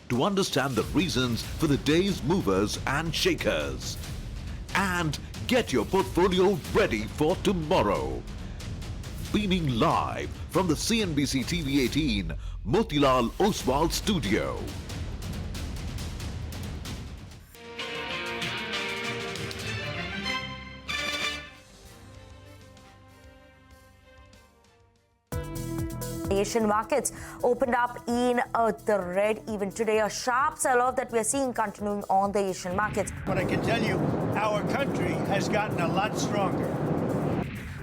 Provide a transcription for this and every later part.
to understand the reasons for the day's movers and shakers. And get your portfolio ready for tomorrow. Beaming live from the CNBC-TV18 Motilal Oswal studio. Asian markets opened up in the red even today. A sharp sell-off that we're seeing continuing on the Asian markets. But I can tell you, our country has gotten a lot stronger.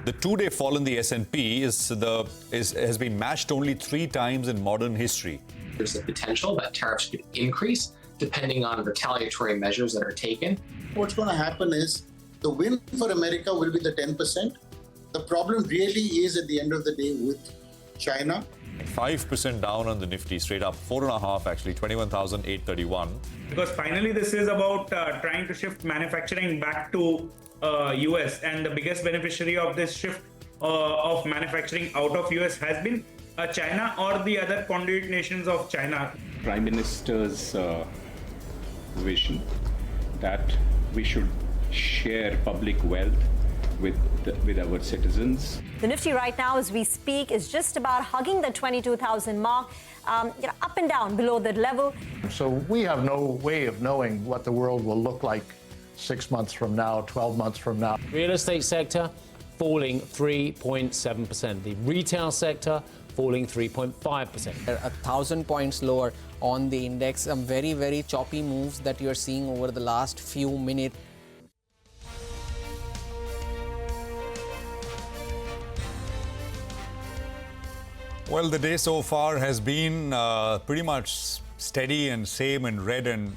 The two-day fall in the S&P has been matched only 3 times in modern history. There's the potential that tariffs could increase depending on retaliatory measures that are taken. What's going to happen is the win for America will be the 10%. The problem really is at the end of the day with China. 5% down on the Nifty, straight up 4.5 actually, 21,831. Because finally this is about trying to shift manufacturing back to US, and the biggest beneficiary of this shift of manufacturing out of US has been China or the other conduit nations of China. Prime Minister's vision that we should share public wealth with our citizens. The Nifty right now, as we speak, is just about hugging the 22,000 mark, up and down below that level. So we have no way of knowing what the world will look like 6 months from now, 12 months from now. Real estate sector falling 3.7%. The retail sector falling 3.5%. 1,000 points lower on the index. Some very, very choppy moves that you're seeing over the last few minutes. Well, the day so far has been pretty much steady and same and red and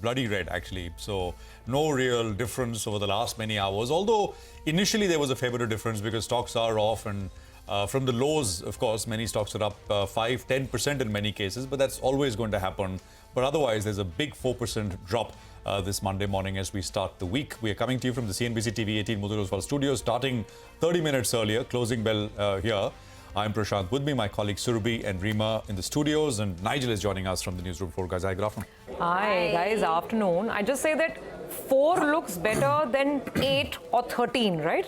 bloody red, actually. So no real difference over the last many hours. Although initially there was a fair bit of difference because stocks are off, and from the lows, of course, many stocks are up 5-10% in many cases, but that's always going to happen. But otherwise, there's a big 4% drop this Monday morning as we start the week. We are coming to you from the CNBC-TV18 Motilal Oswal studio, starting 30 minutes earlier, closing bell here. I'm Prashant. With me, my colleagues Surabhi and Rima in the studios, and Nigel is joining us from the newsroom floor. Guys, hi, good afternoon. Hi, guys, afternoon. I just say that 4 looks better than 8 or 13, right?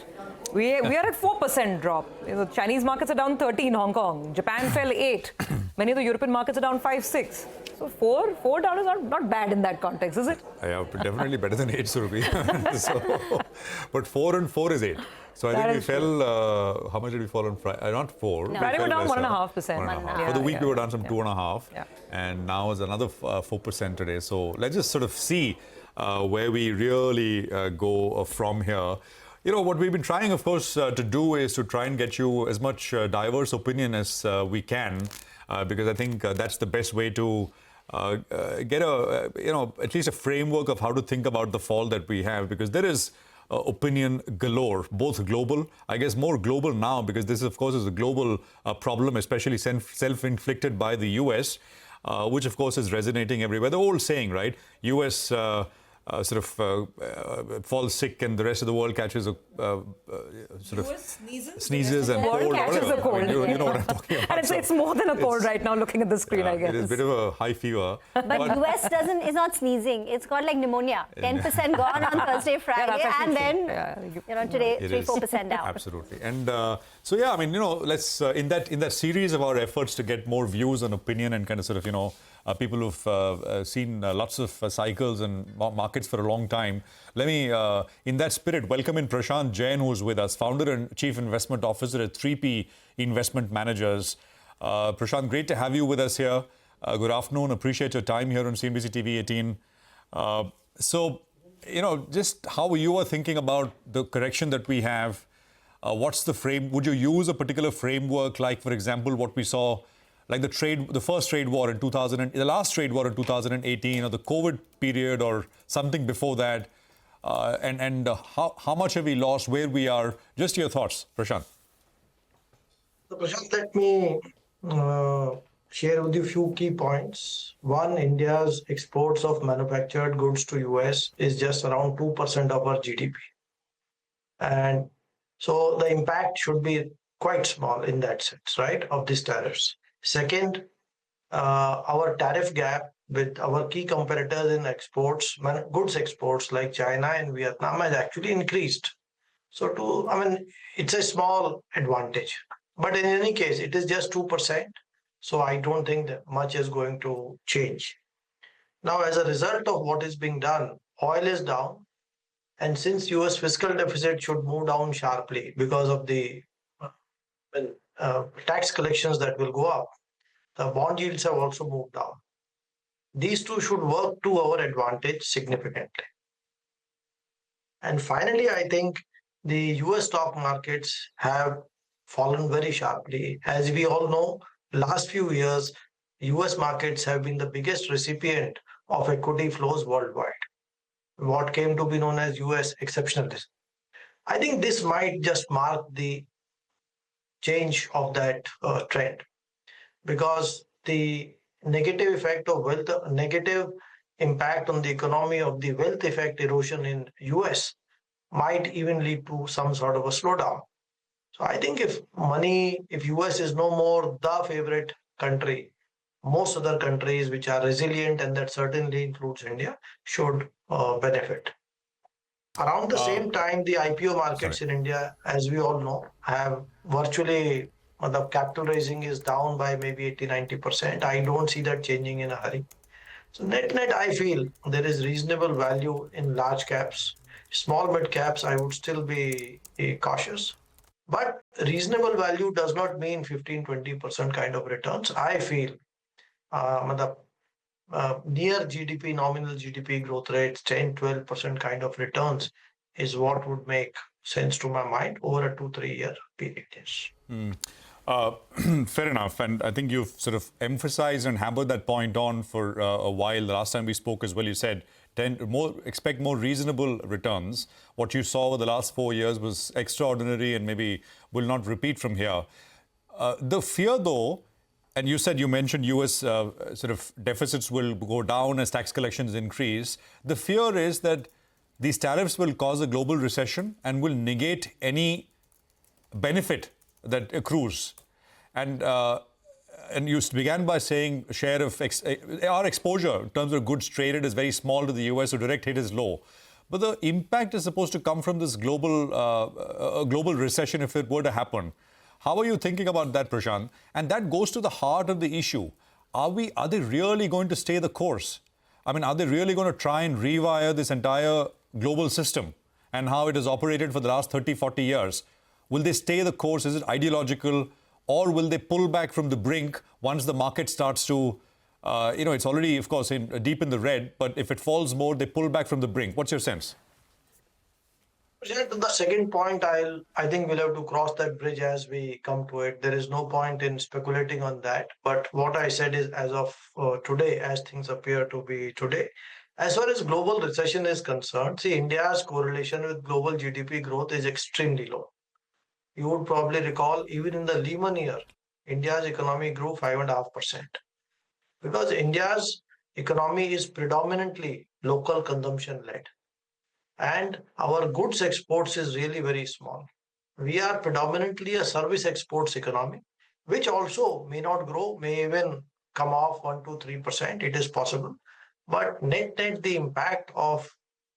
We are at 4% drop. The Chinese markets are down 13, Hong Kong. Japan fell 8. Many of the European markets are down 5-6. So $4 are not bad in that context, is it? Yeah, definitely better than 8, Surabhi. But 4 and 4 is 8. So I think we fell, how much did we fall on Friday? Not 4. No. Friday we were down 1.5%. For the week we were down some 2.5%. Yeah. And now is another 4% today. So let's just sort of see where we really go from here. You know, what we've been trying, of course, to do is to try and get you as much diverse opinion as we can, because I think that's the best way to get at least a framework of how to think about the fall that we have, because there is opinion galore, both global, I guess more global now, because this, of course, is a global problem, especially self-inflicted by the US, which, of course, is resonating everywhere. The old saying, right? US falls sick and the rest of the world catches a sneezes and cold. Catches a cold. You know what I'm talking about. And it's more than a cold right now looking at the screen, I guess. It is a bit of a high fever. But US is not sneezing. It's got like pneumonia. 10% gone on Thursday, Friday, and then today 3-4% down. Absolutely. And so yeah, I mean, let's in that series of our efforts to get more views and opinion and kind of sort of people who've seen lots of cycles and markets for a long time. Let me, in that spirit, welcome in Prashant Jain, who's with us, founder and chief investment officer at 3P Investment Managers. Prashant, great to have you with us here. Good afternoon. Appreciate your time here on CNBC TV18. So, just how you are thinking about the correction that we have. What's the frame? Would you use a particular framework, like, for example, what we saw, like the first trade war in 2000, the last trade war in 2018, or the COVID period, or something before that, and how much have we lost? Where we are? Just your thoughts, Prashant. So, Prashant, let me share with you a few key points. One, India's exports of manufactured goods to US is just around 2% of our GDP, and so the impact should be quite small in that sense, right, of these tariffs. Second, our tariff gap with our key competitors in exports, goods exports like China and Vietnam has actually increased. So it's a small advantage. But in any case, it is just 2%. So I don't think that much is going to change. Now, as a result of what is being done, oil is down. And since US fiscal deficit should move down sharply because of the tax collections that will go up, the bond yields have also moved down. These two should work to our advantage significantly. And finally, I think the US stock markets have fallen very sharply. As we all know, last few years, US markets have been the biggest recipient of equity flows worldwide, what came to be known as US exceptionalism. I think this might just mark the change of that trend, because the negative effect of wealth, negative impact on the economy of the wealth effect erosion in US might even lead to some sort of a slowdown. So I think if US is no more the favorite country, most other countries which are resilient, and that certainly includes India, should benefit. Around the same time, the IPO markets in India, as we all know, have virtually, the capital raising is down by maybe 80-90%. I don't see that changing in a hurry. So net, I feel there is reasonable value in large caps. Small mid caps, I would still be cautious. But reasonable value does not mean 15-20% kind of returns. I feel near GDP, nominal GDP growth rates, 10-12% kind of returns is what would make sense to my mind over a 2-3 year period. Fair enough. And I think you've sort of emphasized and hammered that point on for a while. The last time we spoke as well, you said expect more reasonable returns. What you saw over the last 4 years was extraordinary and maybe will not repeat from here. The fear, though, and you mentioned US sort of deficits will go down as tax collections increase. The fear is that these tariffs will cause a global recession and will negate any benefit that accrues. And you began by saying share of our exposure in terms of goods traded is very small to the US, so direct hit is low. But the impact is supposed to come from this global recession if it were to happen. How are you thinking about that, Prashant? And that goes to the heart of the issue. Are they really going to stay the course? I mean, are they really going to try and rewire this entire global system and how it has operated for the last 30, 40 years? Will they stay the course? Is it ideological? Or will they pull back from the brink once the market starts to, it's already, of course, deep in the red, but if it falls more, they pull back from the brink. What's your sense? The second point, I think we'll have to cross that bridge as we come to it. There is no point in speculating on that. But what I said is, as of today, as things appear to be today, as far as global recession is concerned, see, India's correlation with global GDP growth is extremely low. You would probably recall, even in the Lehman year, India's economy grew 5.5%. Because India's economy is predominantly local consumption led. And our goods exports is really very small. We are predominantly a service exports economy, which also may not grow, may even come off 1-3%. It is possible. But net, the impact of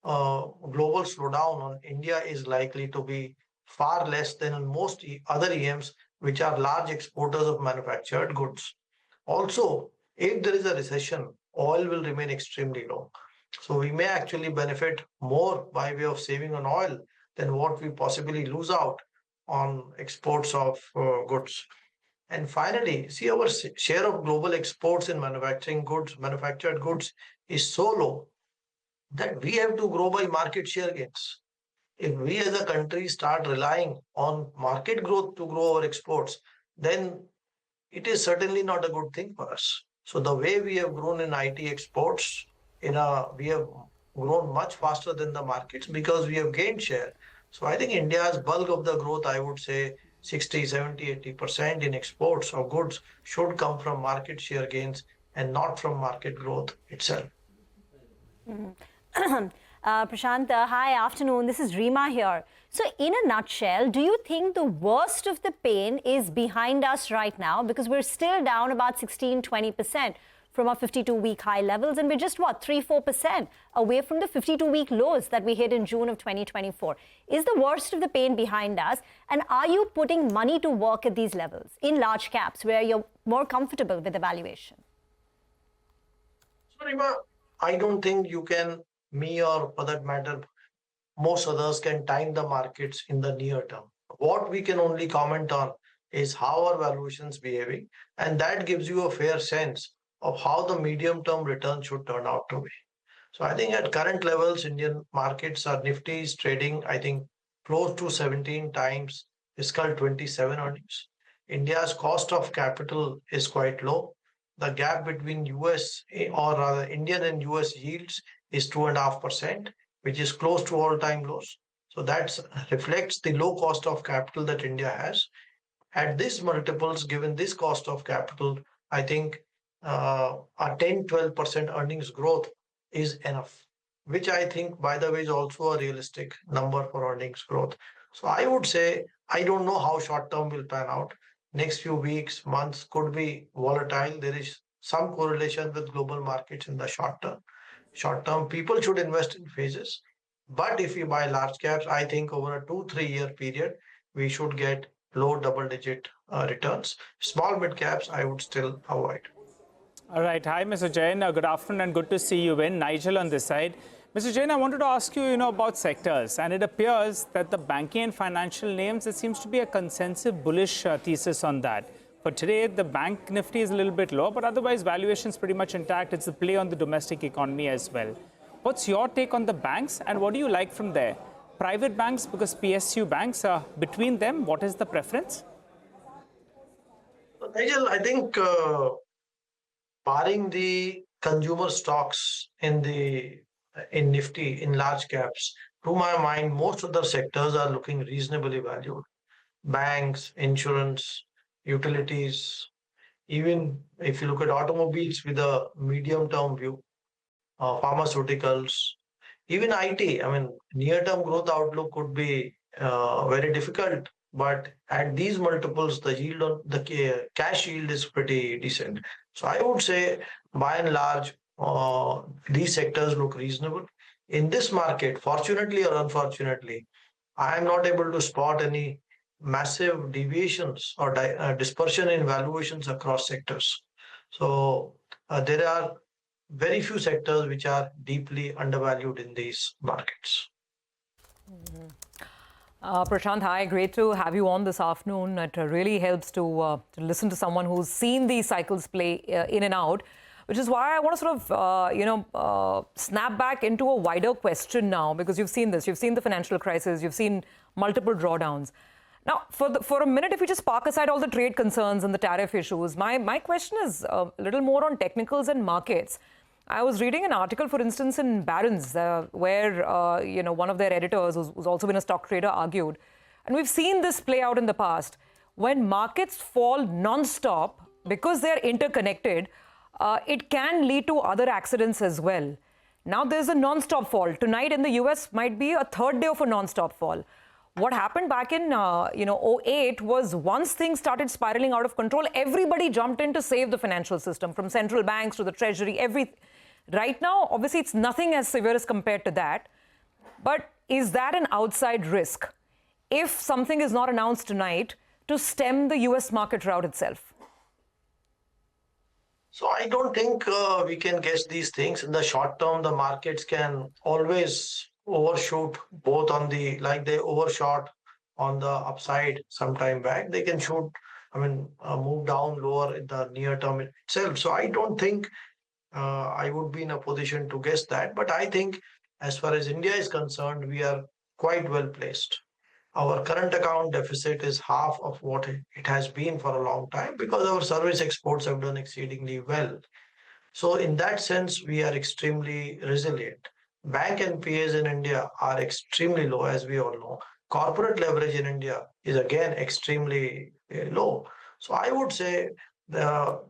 global slowdown on India is likely to be far less than in most other EMs, which are large exporters of manufactured goods. Also, if there is a recession, oil will remain extremely low. So we may actually benefit more by way of saving on oil than what we possibly lose out on exports of goods. And finally, see, our share of global exports in manufactured goods is so low that we have to grow by market share gains. If we as a country start relying on market growth to grow our exports, then it is certainly not a good thing for us. So the way we have grown in IT exports, we have grown much faster than the markets because we have gained share. So I think India's bulk of the growth, I would say 60, 70, 80% in exports of goods should come from market share gains and not from market growth itself. Prashant, hi, afternoon. This is Reema here. So in a nutshell, do you think the worst of the pain is behind us right now? Because we're still down about 16-20% from our 52-week high levels, and we're just, 3-4% away from the 52-week lows that we hit in June of 2024. Is the worst of the pain behind us? And are you putting money to work at these levels in large caps where you're more comfortable with the valuation? So, Reema, I don't think you can, me or for that matter, most others can time the markets in the near term. What we can only comment on is how our valuations behaving, and that gives you a fair sense of how the medium-term return should turn out to be. So I think at current levels, Indian markets are Nifty is trading, I think, close to 17 times fiscal 27 earnings. India's cost of capital is quite low. The gap between US or rather Indian and US yields is 2.5%, which is close to all-time lows. So that reflects the low cost of capital that India has. At these multiples, given this cost of capital, I think a 10-12% earnings growth is enough, which I think, by the way, is also a realistic number for earnings growth. So I would say, I don't know how short-term will pan out. Next few weeks, months could be volatile. There is some correlation with global markets in the short term. Short term, people should invest in phases. But if you buy large caps, I think over a 2-3 year period, we should get low double-digit returns. Small mid caps, I would still avoid. All right. Hi, Mr. Jain. Good afternoon and good to see you in. Nigel on this side. Mr. Jain, I wanted to ask you, about sectors. And it appears that the banking and financial names, there seems to be a consensus bullish thesis on that. For today, the bank Nifty is a little bit low, but otherwise valuation's pretty much intact. It's a play on the domestic economy as well. What's your take on the banks and what do you like from there? Private banks, because PSU banks, between them, what is the preference? Nigel, I think barring the consumer stocks in Nifty, in large caps, to my mind, most other sectors are looking reasonably valued. Banks, insurance, utilities, even if you look at automobiles with a medium-term view, pharmaceuticals, even IT. I mean, near-term growth outlook could be very difficult, but at these multiples, the yield on the cash yield is pretty decent. So I would say, by and large, these sectors look reasonable. In this market, fortunately or unfortunately, I am not able to spot any massive deviations or dispersion in valuations across sectors. So there are very few sectors which are deeply undervalued in these markets. Prashant, hi. Great to have you on this afternoon. It really helps to listen to someone who's seen these cycles play in and out, which is why I want to sort of, snap back into a wider question now, because you've seen this. You've seen the financial crisis. You've seen multiple drawdowns. Now, for a minute, if we just park aside all the trade concerns and the tariff issues, my question is a little more on technicals and markets. I was reading an article, for instance, in Barron's, where one of their editors, who's also been a stock trader, argued, and we've seen this play out in the past, when markets fall non-stop because they're interconnected, it can lead to other accidents as well. Now there's a non-stop fall. Tonight in the US might be a third day of a non-stop fall. What happened back in 08 was, once things started spiraling out of control, everybody jumped in to save the financial system, from central banks to the treasury, everything. Right now, obviously, it's nothing as severe as compared to that. But is that an outside risk, if something is not announced tonight, to stem the US market rout itself? So I don't think we can guess these things. In the short term, the markets can always overshoot, both on the, like they overshot on the upside some time back. They can move down lower in the near term itself. So I don't think I would be in a position to guess that. But I think as far as India is concerned, we are quite well placed. Our current account deficit is half of what it has been for a long time, because our service exports have done exceedingly well. So in that sense, we are extremely resilient. Bank NPAs in India are extremely low, as we all know. Corporate leverage in India is again extremely low. So I would say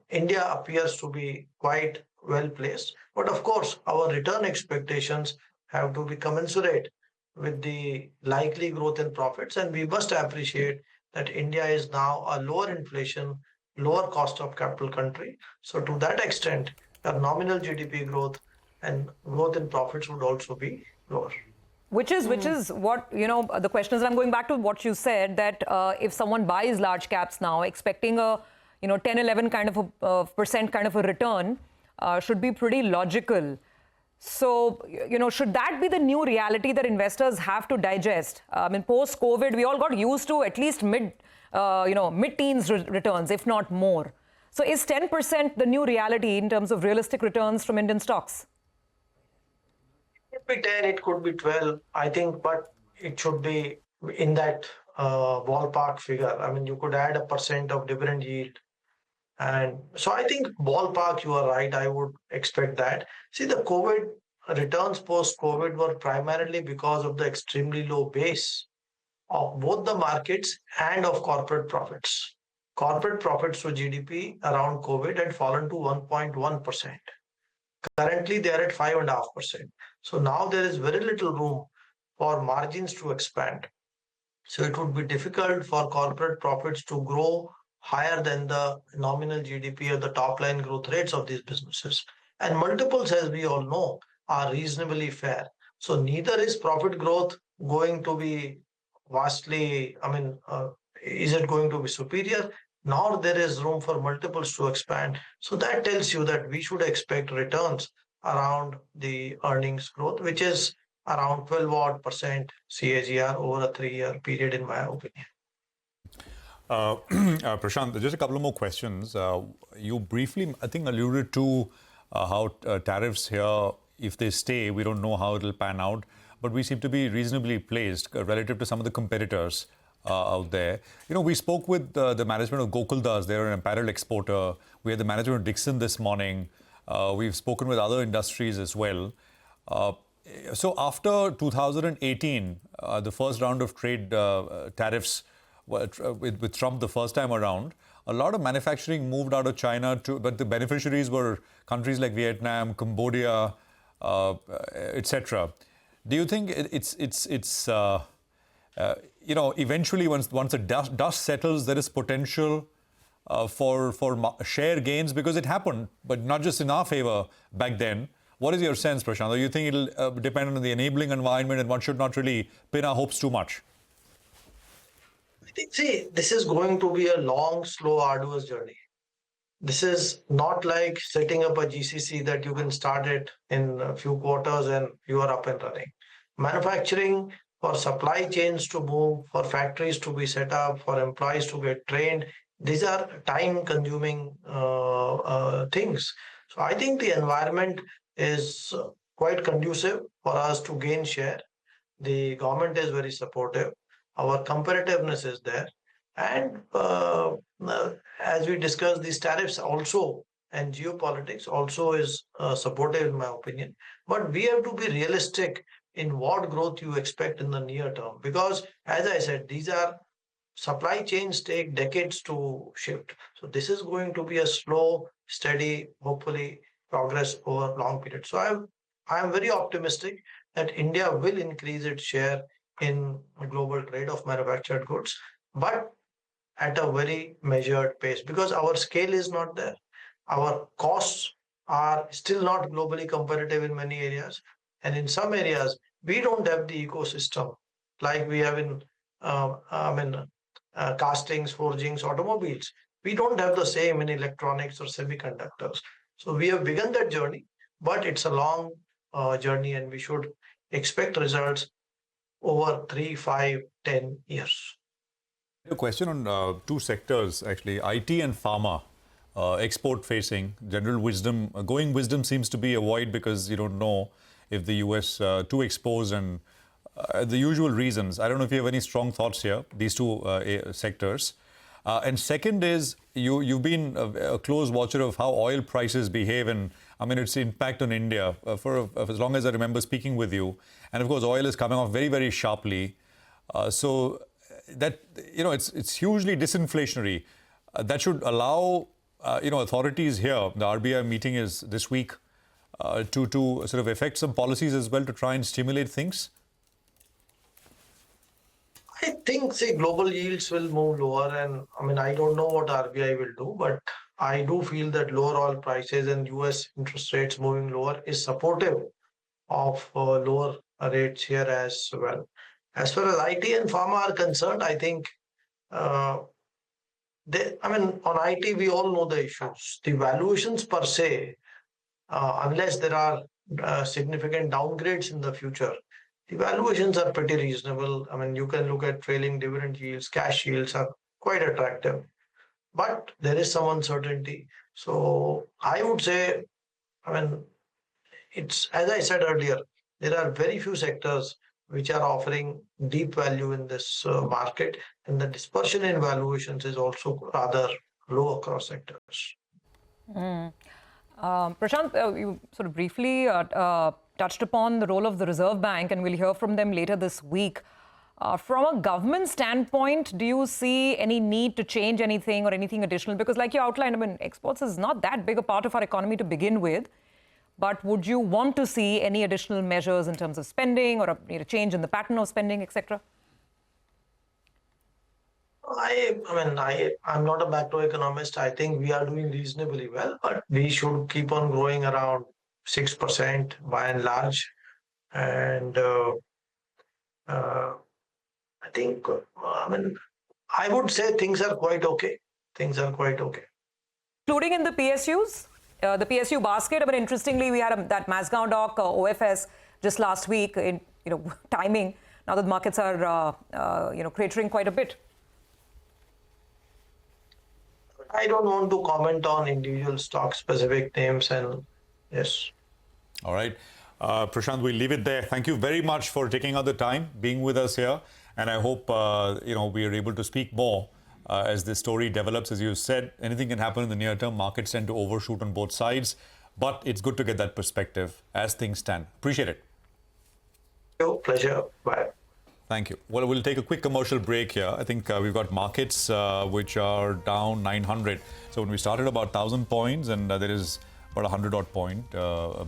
India appears to be quite well placed. But of course, our return expectations have to be commensurate with the likely growth in profits. And we must appreciate that India is now a lower inflation, lower cost of capital country. So to that extent, our nominal GDP growth and growth in profits would also be lower. Which is what, the question is, I'm going back to what you said, that if someone buys large caps now, expecting a, 10, 11 kind of a percent kind of a return should be pretty logical. So, should that be the new reality that investors have to digest? I mean, post-COVID, we all got used to at least mid-teens returns, if not more. So is 10% the new reality in terms of realistic returns from Indian stocks? It could be 10, it could be 12, I think, but it should be in that ballpark figure. I mean, you could add 1% of dividend yield. And so I think ballpark, you are right. I would expect that. See, the COVID returns post-COVID were primarily because of the extremely low base of both the markets and of corporate profits. Corporate profits to GDP around COVID had fallen to 1.1%. Currently, they are at 5.5%. So now there is very little room for margins to expand. So it would be difficult for corporate profits to grow higher than the nominal GDP or the top line growth rates of these businesses. And multiples, as we all know, are reasonably fair. So neither is profit growth going to be vastly, is it going to be superior? Nor there is room for multiples to expand. So that tells you that we should expect returns around the earnings growth, which is around 12% CAGR over a 3-year period, in my opinion. Prashant, just a couple of more questions. You briefly, I think, alluded to how tariffs here, if they stay, we don't know how it'll pan out, but we seem to be reasonably placed relative to some of the competitors out there. We spoke with the management of Gokuldas. They're an apparel exporter. We had the management of Dixon this morning. We've spoken with other industries as well. So after 2018, the first round of trade tariffs with Trump the first time around, a lot of manufacturing moved out of China, but the beneficiaries were countries like Vietnam, Cambodia, etc. Do you think eventually once the dust settles, there is potential for share gains, because it happened, but not just in our favor back then? What is your sense, Prashant? Do you think it'll depend on the enabling environment, and one should not really pin our hopes too much? See, this is going to be a long, slow, arduous journey. This is not like setting up a GCC that you can start it in a few quarters and you are up and running. Manufacturing, for supply chains to move, for factories to be set up, for employees to get trained, these are time-consuming things. So I think the environment is quite conducive for us to gain share. The government is very supportive. Our competitiveness is there. And as we discussed, these tariffs also and geopolitics also is supportive, in my opinion. But we have to be realistic in what growth you expect in the near term. Because, as I said, these are supply chains take decades to shift. So this is going to be a slow, steady, hopefully progress over long period. So I am very optimistic that India will increase its share in global trade of manufactured goods, but at a very measured pace, because our scale is not there. Our costs are still not globally competitive in many areas. And in some areas, we don't have the ecosystem like we have in castings, forgings, automobiles. We don't have the same in electronics or semiconductors. So we have begun that journey, but it's a long journey, and we should expect results over 3, 5, 10 years. A question on two sectors, actually, IT and pharma, export-facing. General wisdom, going wisdom seems to be avoid because you don't know if the US too exposed, and the usual reasons. I don't know if you have any strong thoughts here, these two sectors. And second is, you've been a close watcher of how oil prices behave and, its impact on India for as long as I remember speaking with you. And of course, oil is coming off very, very sharply. So that, it's hugely disinflationary. That should allow, authorities here, the RBI meeting is this week, to sort of affect some policies as well to try and stimulate things? I think, say, global yields will move lower, and I mean, I don't know what RBI will do, but I do feel that lower oil prices and US interest rates moving lower is supportive of lower rates here as well. As far as IT and pharma are concerned, I think, on IT, we all know the issues. The valuations per se, unless there are significant downgrades in the future, the valuations are pretty reasonable. I mean, you can look at trailing dividend yields, cash yields are quite attractive, but there is some uncertainty. So I would say, I mean, it's, as I said earlier, there are very few sectors which are offering deep value in this market, and the dispersion in valuations is also rather low across sectors. Prashant, you sort of briefly touched upon the role of the Reserve Bank, and we'll hear from them later this week. From a government standpoint, do you see any need to change anything or anything additional? Because like you outlined, I mean, exports is not that big a part of our economy to begin with. But would you want to see any additional measures in terms of spending or a change in the pattern of spending, etc.? I'm not a macroeconomist. I think we are doing reasonably well, but we should keep on growing around 6% by and large. And I think, I would say things are quite okay. Things are quite okay. Including in the PSUs? The PSU basket, but interestingly, we had that Mazgaon Dock OFS just last week in timing. Now that markets are cratering quite a bit. I don't want to comment on individual stock specific names, and yes. All right, Prashant, we'll leave it there. Thank you very much for taking out the time, being with us here, and I hope we are able to speak more. As this story develops. As you said, anything can happen in the near term. Markets tend to overshoot on both sides, but it's good to get that perspective as things stand. Appreciate it. Pleasure. Bye. Thank you. Well, we'll take a quick commercial break here. I think we've got markets which are down 900. So when we started about 1,000 points, and there is about 100 odd point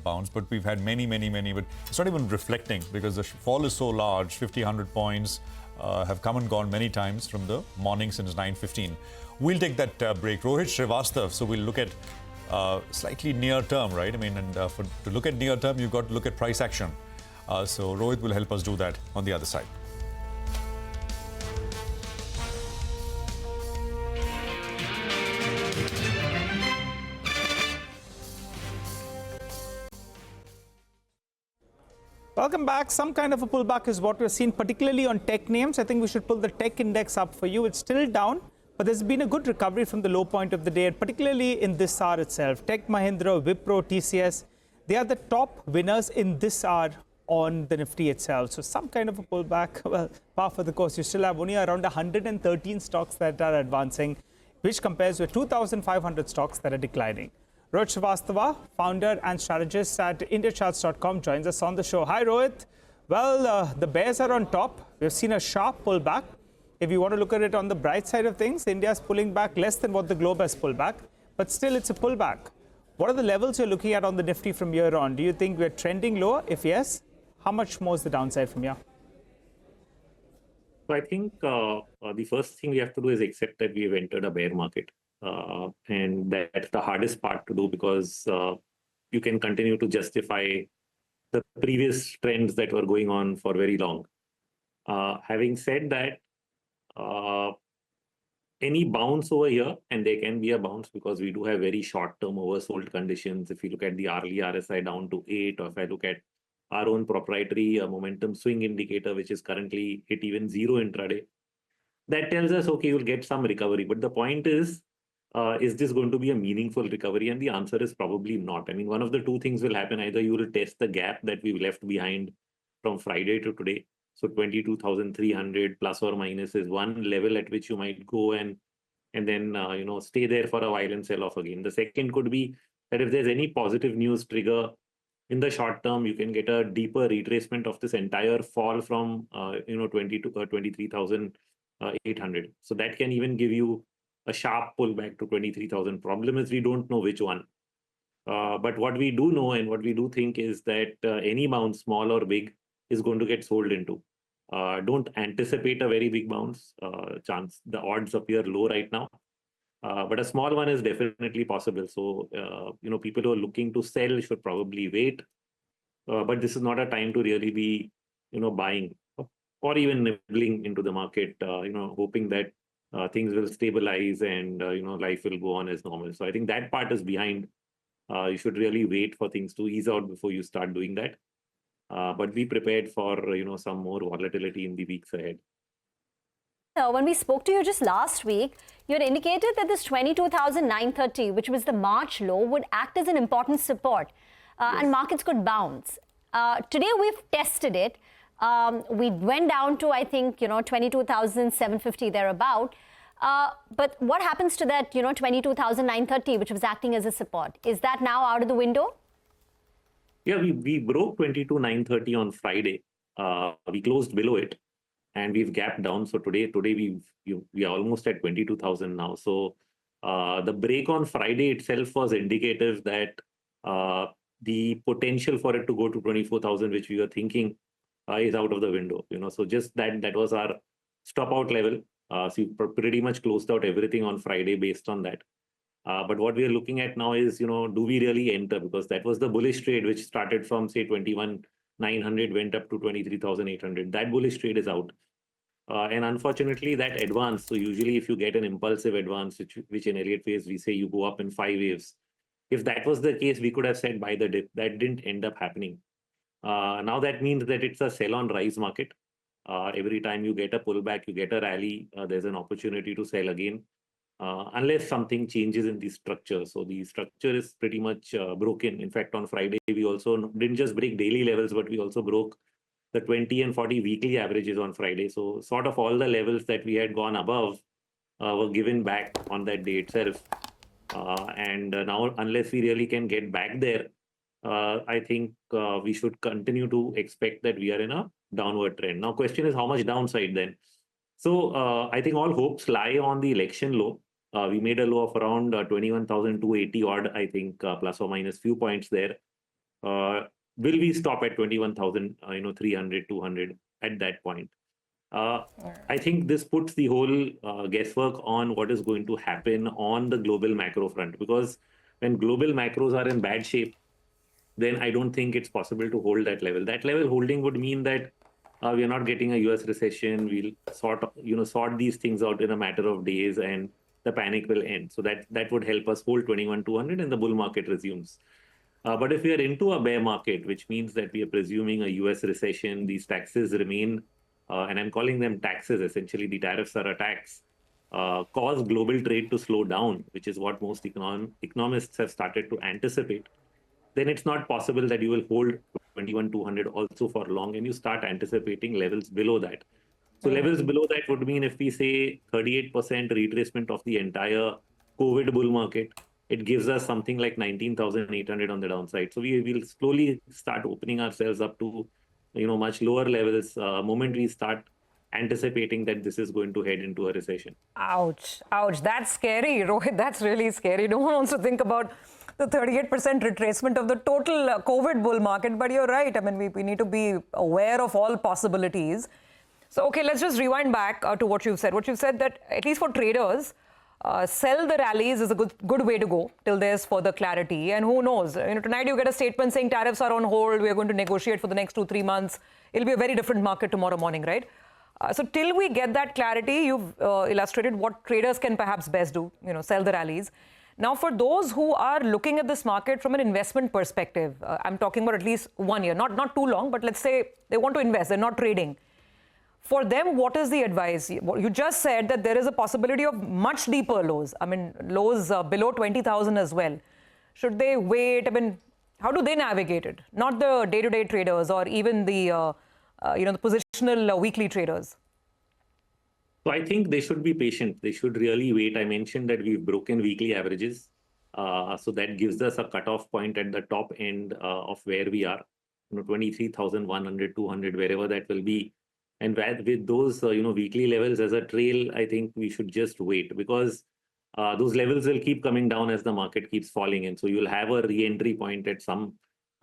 bounce, but we've had many, but it's not even reflecting because the fall is so large, 50, 100 points. Have come and gone many times from the morning since 9:15. We'll take that break. Rohit Srivastav. So we'll look at slightly near term, right? I mean, and to look at near term, you've got to look at price action. So Rohit will help us do that on the other side. Welcome back. Some kind of a pullback is what we're seeing, particularly on tech names. I think we should pull the tech index up for you. It's still down, but there's been a good recovery from the low point of the day, and particularly in this hour itself. Tech Mahindra, Wipro, TCS, they are the top winners in this hour on the Nifty itself. So some kind of a pullback, well, par for the course. You still have only around 113 stocks that are advancing, which compares with 2,500 stocks that are declining. Rohit Srivastava, founder and strategist at IndiaCharts.com, joins us on the show. Hi, Rohit. Well, the bears are on top. We've seen a sharp pullback. If you want to look at it on the bright side of things, India is pulling back less than what the globe has pulled back, but still it's a pullback. What are the levels you're looking at on the Nifty from here on? Do you think we're trending lower? If yes, how much more is the downside from here? So I think the first thing we have to do is accept that we have entered a bear market. And that's the hardest part to do because you can continue to justify the previous trends that were going on for very long. Having said that, any bounce over here, and there can be a bounce because we do have very short-term oversold conditions. If you look at the hourly RSI down to 8, or if I look at our own proprietary momentum swing indicator, which is currently at even 0 intraday, that tells us, okay, you'll get some recovery. But the point is this going to be a meaningful recovery? And the answer is probably not. I mean, one of the two things will happen. Either you will test the gap that we've left behind from Friday to today. So 22,300 plus or minus is one level at which you might go and then stay there for a while and sell off again. The second could be that if there's any positive news trigger in the short term, you can get a deeper retracement of this entire fall from 23,800. So that can even give you a sharp pullback to 23,000. Problem is we don't know which one. But what we do know and what we do think is that any bounce, small or big, is going to get sold into. Don't anticipate a very big bounce. The odds appear low right now. But a small one is definitely possible. So, people who are looking to sell should probably wait. But this is not a time to really be, buying or even nibbling into the market, hoping that things will stabilize and, life will go on as normal. So I think that part is behind. You should really wait for things to ease out before you start doing that. But be prepared for, some more volatility in the weeks ahead. When we spoke to you just last week, you had indicated that this 22,930, which was the March low, would act as an important support and markets could bounce. Today, we've tested it. We went down to, I think, 22,750 thereabout. But what happens to that, 22,930, which was acting as a support? Is that now out of the window? Yeah, we broke 22,930 on Friday. We closed below it. And we've gapped down. So today we are almost at 22,000 now. So the break on Friday itself was indicative that the potential for it to go to 24,000, which we were thinking, is out of the window. So just that was our stop out level. So we pretty much closed out everything on Friday based on that. But what we are looking at now is, do we really enter? Because that was the bullish trade, which started from, say, 21,900, went up to 23,800. That bullish trade is out. And unfortunately, that advance, so usually if you get an impulsive advance, which in Elliott waves, we say you go up in 5 waves. If that was the case, we could have said buy the dip. That didn't end up happening. Now that means that it's a sell on rise market. Every time you get a pullback, you get a rally, there's an opportunity to sell again, unless something changes in the structure. So the structure is pretty much broken. In fact, on Friday, we also didn't just break daily levels, but we also broke the 20 and 40 weekly averages on Friday. So sort of all the levels that we had gone above were given back on that day itself. And now, unless we really can get back there, I think we should continue to expect that we are in a downward trend. Now, question is how much downside then? So I think all hopes lie on the election low. We made a low of around 21,280 odd, I think, plus or minus few points there. Will we stop at 21,300, 200 at that point? I think this puts the whole guesswork on what is going to happen on the global macro front, because when global macros are in bad shape, then I don't think it's possible to hold that level. That level holding would mean that we are not getting a US recession. We'll sort these things out in a matter of days and the panic will end. So that would help us hold 21,200 and the bull market resumes. But if we are into a bear market, which means that we are presuming a US recession, these taxes remain, and I'm calling them taxes, essentially the tariffs are a tax, cause global trade to slow down, which is what most economists have started to anticipate, then it's not possible that you will hold 21,200 also for long, and you start anticipating levels below that. So levels below that would mean if we say 38% retracement of the entire COVID bull market, it gives us something like 19,800 on the downside. So we will slowly start opening ourselves up to, much lower levels moment we start anticipating that this is going to head into a recession. Ouch, ouch. That's scary, Rohit. That's really scary. No one wants to think about the 38% retracement of the total COVID bull market. But you're right. I mean, we need to be aware of all possibilities. So, okay, let's just rewind back to what you've said. What you've said that at least for traders, sell the rallies is a good way to go till there's further clarity. And who knows? Tonight you get a statement saying tariffs are on hold. We are going to negotiate for the next 2-3 months. It'll be a very different market tomorrow morning, right? So till we get that clarity, you've illustrated what traders can perhaps best do, sell the rallies. Now, for those who are looking at this market from an investment perspective, I'm talking about at least 1 year, not too long, but let's say they want to invest, they're not trading. For them, what is the advice? You just said that there is a possibility of much deeper lows. I mean, lows below 20,000 as well. Should they wait? I mean, how do they navigate it? Not the day-to-day traders or even the, the positional weekly traders. So I think they should be patient. They should really wait. I mentioned that we've broken weekly averages. So that gives us a cutoff point at the top end of where we are, 23,100, 200, wherever that will be. And with those, weekly levels as a trail, I think we should just wait, because those levels will keep coming down as the market keeps falling. And so you'll have a re-entry point at some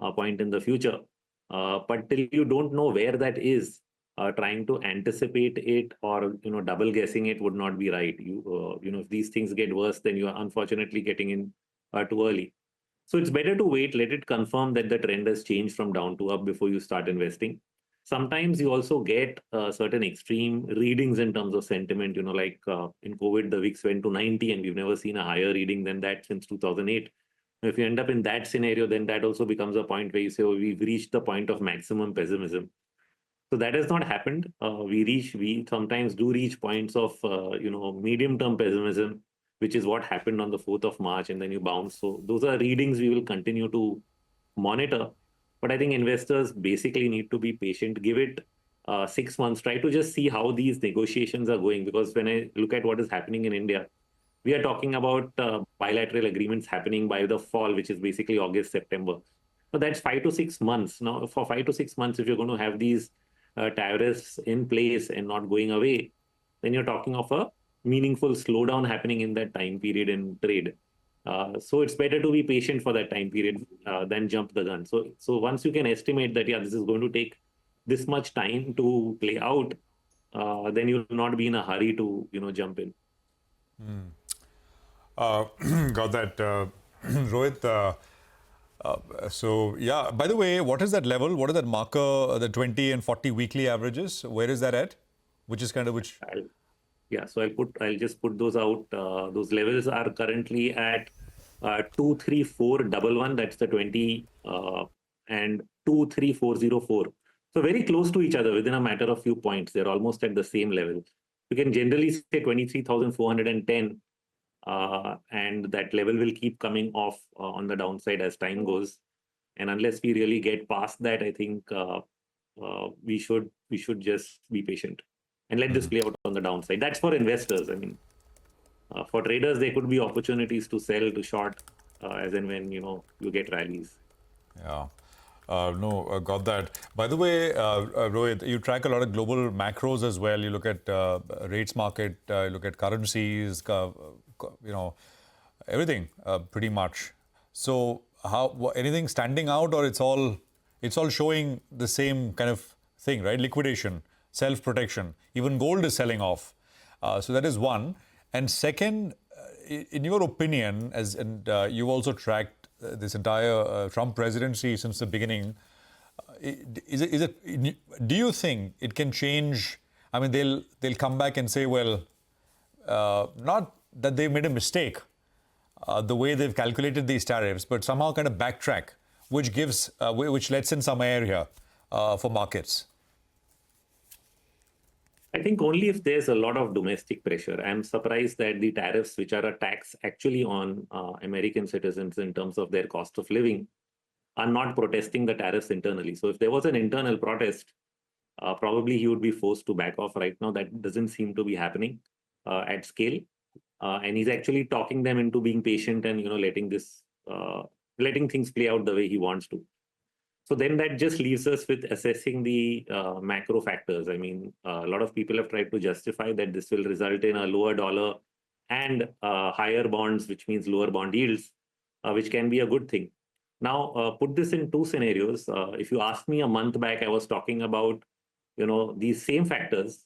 point in the future. But till you don't know where that is, trying to anticipate it or double guessing it would not be right. If these things get worse, then you are unfortunately getting in too early. So it's better to wait, let it confirm that the trend has changed from down to up before you start investing. Sometimes you also get certain extreme readings in terms of sentiment. Like in COVID, the VIX went to 90, and we've never seen a higher reading than that since 2008. If you end up in that scenario, then that also becomes a point where you say, oh, we've reached the point of maximum pessimism. So that has not happened. We sometimes do reach points of, medium-term pessimism, which is what happened on the 4th of March, and then you bounce. So those are readings we will continue to monitor. But I think investors basically need to be patient. Give it 6 months. Try to just see how these negotiations are going. Because when I look at what is happening in India, we are talking about bilateral agreements happening by the fall, which is basically August, September. So that's 5 to 6 months. Now, for 5 to 6 months, if you're going to have these tariffs in place and not going away, then you're talking of a meaningful slowdown happening in that time period in trade. So it's better to be patient for that time period than jump the gun. So once you can estimate that, this is going to take this much time to play out, then you'll not be in a hurry to, jump in. Got that, Rohit. So, yeah, by the way, what is that level? What is that marker, the 20 and 40 weekly averages? Where is that at? Which is kind of which? So I'll just put those out. Those levels are currently at 23411. That's the 20 and 23404. So very close to each other within a matter of few points. They're almost at the same level. You can generally say 23,410. And that level will keep coming off on the downside as time goes. And unless we really get past that, I think we should just be patient and let this play out on the downside. That's for investors. I mean, for traders, there could be opportunities to sell, to short, as and when you get rallies. Yeah. Got that. By the way, Rohit, you track a lot of global macros as well. You look at rates market, you look at currencies, everything pretty much. So, anything standing out, or it's all showing the same kind of thing, right? Liquidation, self-protection. Even gold is selling off. So that is one. And second, in your opinion, you've also tracked this entire Trump presidency since the beginning, do you think it can change? I mean, they'll come back and say, well, not that they made a mistake, the way they've calculated these tariffs, but somehow kind of backtrack, which lets in some air here for markets. I think only if there's a lot of domestic pressure. I'm surprised that the tariffs, which are a tax actually on American citizens in terms of their cost of living, are not protesting the tariffs internally. So if there was an internal protest, probably he would be forced to back off. Right now, that doesn't seem to be happening at scale. And he's actually talking them into being patient and letting things play out the way he wants to. So then that just leaves us with assessing the macro factors. I mean, a lot of people have tried to justify that this will result in a lower dollar and higher bonds, which means lower bond yields, which can be a good thing. Now, put this in two scenarios. If you asked me a month back, I was talking about, these same factors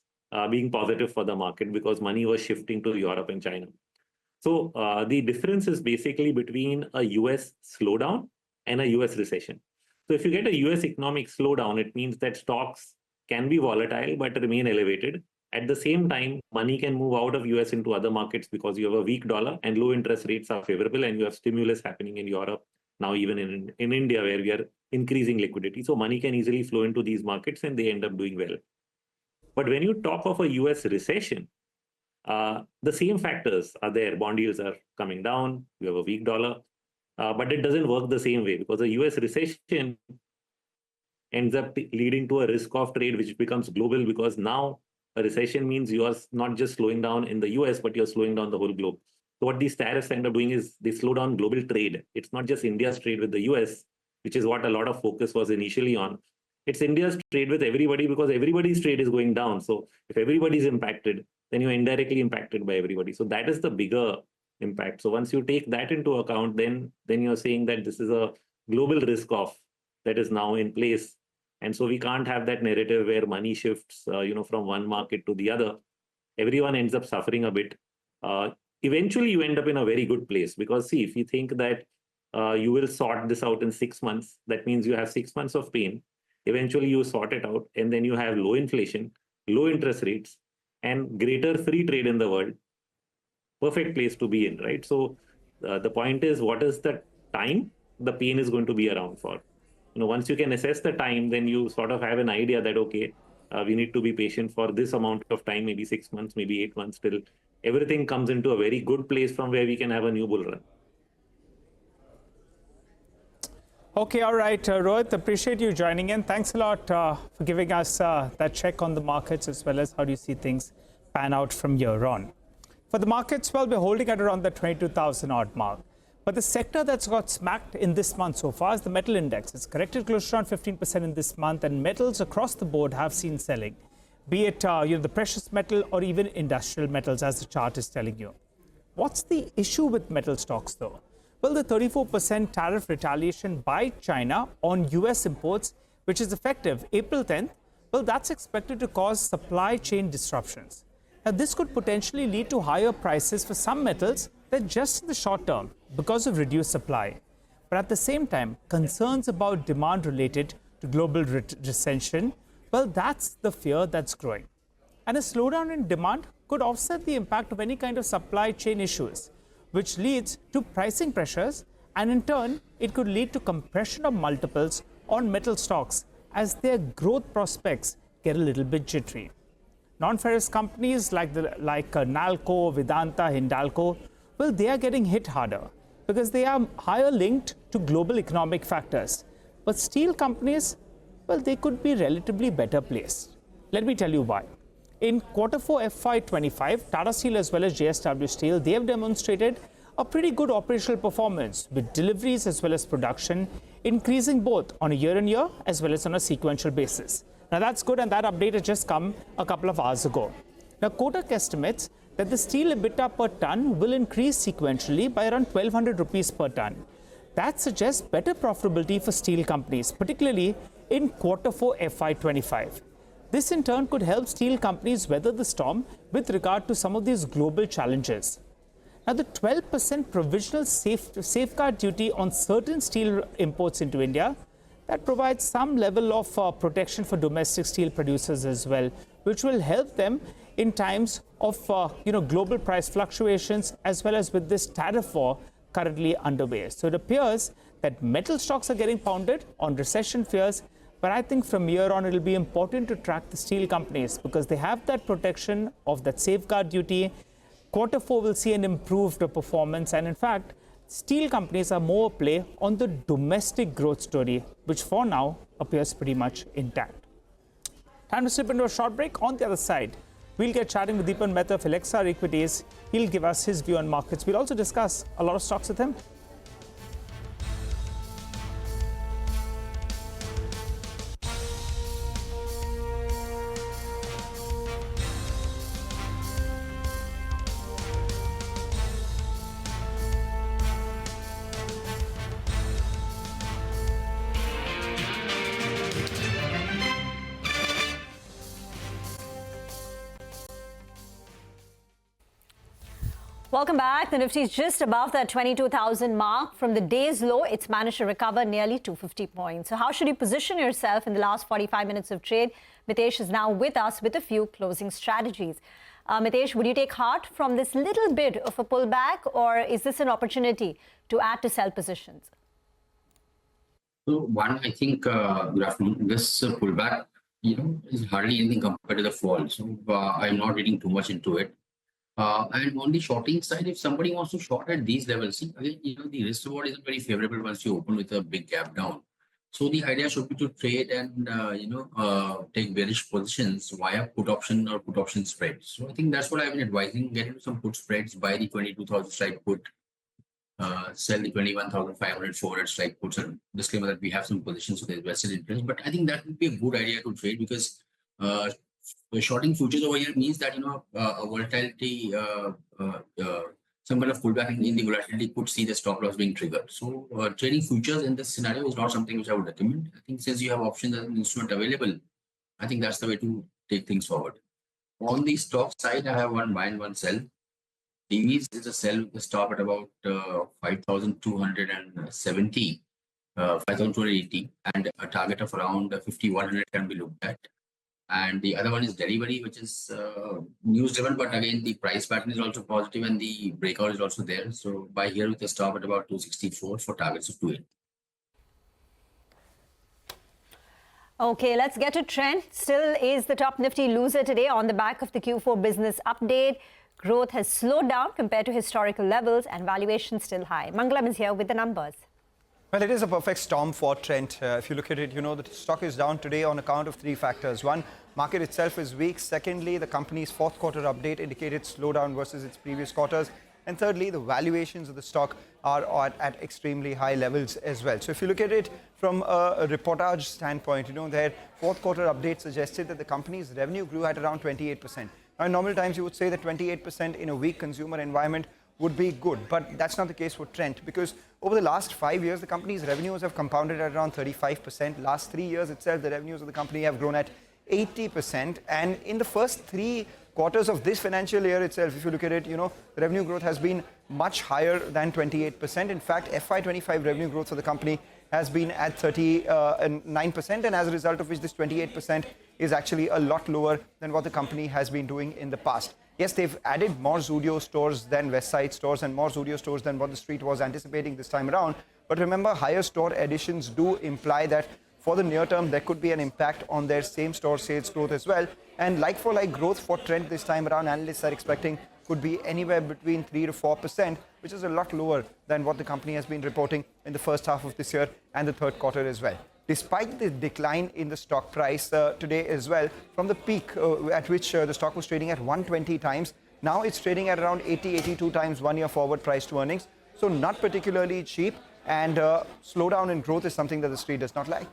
being positive for the market because money was shifting to Europe and China. So the difference is basically between a US slowdown and a US recession. So if you get a US economic slowdown, it means that stocks can be volatile but remain elevated. At the same time, money can move out of US into other markets because you have a weak dollar and low interest rates are favorable, and you have stimulus happening in Europe, now even in India, where we are increasing liquidity. So money can easily flow into these markets and they end up doing well. But when you talk of a US recession, the same factors are there. Bond yields are coming down, you have a weak dollar. But it doesn't work the same way because a US recession ends up leading to a risk-off trade, which becomes global, because now a recession means you are not just slowing down in the US, but you're slowing down the whole globe. So what these tariffs end up doing is they slow down global trade. It's not just India's trade with the US, which is what a lot of focus was initially on. It's India's trade with everybody because everybody's trade is going down. So if everybody's impacted, then you're indirectly impacted by everybody. So that is the bigger impact. So once you take that into account, then you're saying that this is a global risk off that is now in place. And so we can't have that narrative where money shifts, from one market to the other. Everyone ends up suffering a bit. Eventually, you end up in a very good place because, see, if you think that you will sort this out in 6 months, that means you have 6 months of pain. Eventually, you sort it out, and then you have low inflation, low interest rates, and greater free trade in the world. Perfect place to be in, right? So the point is, what is the time the pain is going to be around for? Once you can assess the time, then you sort of have an idea that, okay, we need to be patient for this amount of time, maybe 6 months, maybe 8 months, till everything comes into a very good place from where we can have a new bull run. Okay, all right, Rohit, appreciate you joining in. Thanks a lot for giving us that check on the markets as well as how do you see things pan out from here on. For the markets, well, we're holding at around the 22,000 odd mark. But the sector that's got smacked in this month so far is the metal index. It's corrected close to around 15% in this month, and metals across the board have seen selling, be it the precious metal or even industrial metals, as the chart is telling you. What's the issue with metal stocks, though? Well, the 34% tariff retaliation by China on US imports, which is effective April 10th, well, that's expected to cause supply chain disruptions. Now, this could potentially lead to higher prices for some metals that just in the short term because of reduced supply. But at the same time, concerns about demand related to global recession, well, that's the fear that's growing. And a slowdown in demand could offset the impact of any kind of supply chain issues, which leads to pricing pressures, and in turn, it could lead to compression of multiples on metal stocks as their growth prospects get a little bit jittery. Non-ferrous companies like Nalco, Vedanta, Hindalco, well, they are getting hit harder because they are higher linked to global economic factors. But steel companies, well, they could be relatively better placed. Let me tell you why. In Q4 FY25, Tata Steel as well as JSW Steel, they have demonstrated a pretty good operational performance with deliveries as well as production increasing both on a year-on-year as well as on a sequential basis. Now that's good, and that update has just come a couple of hours ago. Now Kotak estimates that the steel EBITDA per ton will increase sequentially by around 1,200 rupees per ton. That suggests better profitability for steel companies, particularly in Q4 FY25. This in turn could help steel companies weather the storm with regard to some of these global challenges. Now, the 12% provisional safeguard duty on certain steel imports into India, that provides some level of protection for domestic steel producers as well, which will help them in times of global price fluctuations as well as with this tariff war currently underway. So it appears that metal stocks are getting pounded on recession fears, but I think from here on it'll be important to track the steel companies because they have that protection of that safeguard duty. Q4 will see an improved performance, and in fact, steel companies are more play on the domestic growth story, which for now appears pretty much intact. Time to slip into a short break. On the other side, we'll get chatting with Deepan Mehta of Elixir Equities. He'll give us his view on markets. We'll also discuss a lot of stocks with him. Welcome back. The Nifty is just above that 22,000 mark. From the day's low, it's managed to recover nearly 250 points. So how should you position yourself in the last 45 minutes of trade? Mitesh is now with us with a few closing strategies. Mitesh, would you take heart from this little bit of a pullback, or is this an opportunity to add to sell positions? So one, I think, good afternoon. This pullback, is hardly anything compared to the fall. So I'm not reading too much into it. And on the shorting side, if somebody wants to short at these levels, again, the risk reward isn't very favorable once you open with a big gap down. So the idea should be to trade and, take bearish positions via put option or put option spreads. So I think that's what I've been advising. Get into some put spreads, buy the 22,000 strike put, sell the 21,500 forward strike puts, and disclaimer that we have some positions with invested interest. But I think that would be a good idea to trade because shorting futures over here means that, a volatility some kind of pullback in the volatility could see the stop loss being triggered. So trading futures in this scenario is not something which I would recommend. I think since you have options as an instrument available, I think that's the way to take things forward. On the stock side, I have one buy and one sell. Divis is a sell with a stop at about 5,270, 5,280, and a target of around 5,100 can be looked at. And the other one is delivery, which is news driven, but again, the price pattern is also positive and the breakout is also there. So buy here with a stop at about 264 for targets of 280. Okay, let's get to Trent. Still is the top Nifty loser today on the back of the Q4 business update. Growth has slowed down compared to historical levels and valuation still high. Mangalam is here with the numbers. Well, it is a perfect storm for Trent. If you look at it, you know, the stock is down today on account of three factors. One, market itself is weak. Secondly, the company's fourth quarter update indicated slowdown versus its previous quarters. And thirdly, the valuations of the stock are at extremely high levels as well. So if you look at it from a reportage standpoint, you know, their fourth quarter update suggested that the company's revenue grew at around 28%. Now, in normal times, you would say that 28% in a weak consumer environment would be good, but that's not the case for Trent, because over the last 5 years, the company's revenues have compounded at around 35%. Last 3 years itself, the revenues of the company have grown at 80%. And in the first 3 quarters of this financial year itself, if you look at it, you know, the revenue growth has been much higher than 28%. In fact, FY25 revenue growth for the company has been at 39%, and as a result of which this 28% is actually a lot lower than what the company has been doing in the past. Yes, they've added more Zudio stores than Westside stores and more Zudio stores than what the street was anticipating this time around. But remember, higher store additions do imply that for the near term, there could be an impact on their same store sales growth as well. And like-for-like growth for Trent this time around, analysts are expecting could be anywhere between 3 to 4%, which is a lot lower than what the company has been reporting in the first half of this year and the third quarter as well. Despite the decline in the stock price today as well, from the peak at which the stock was trading at 120 times, now it's trading at around 82 times 1 year forward price to earnings. So not particularly cheap, and slowdown in growth is something that the street does not like.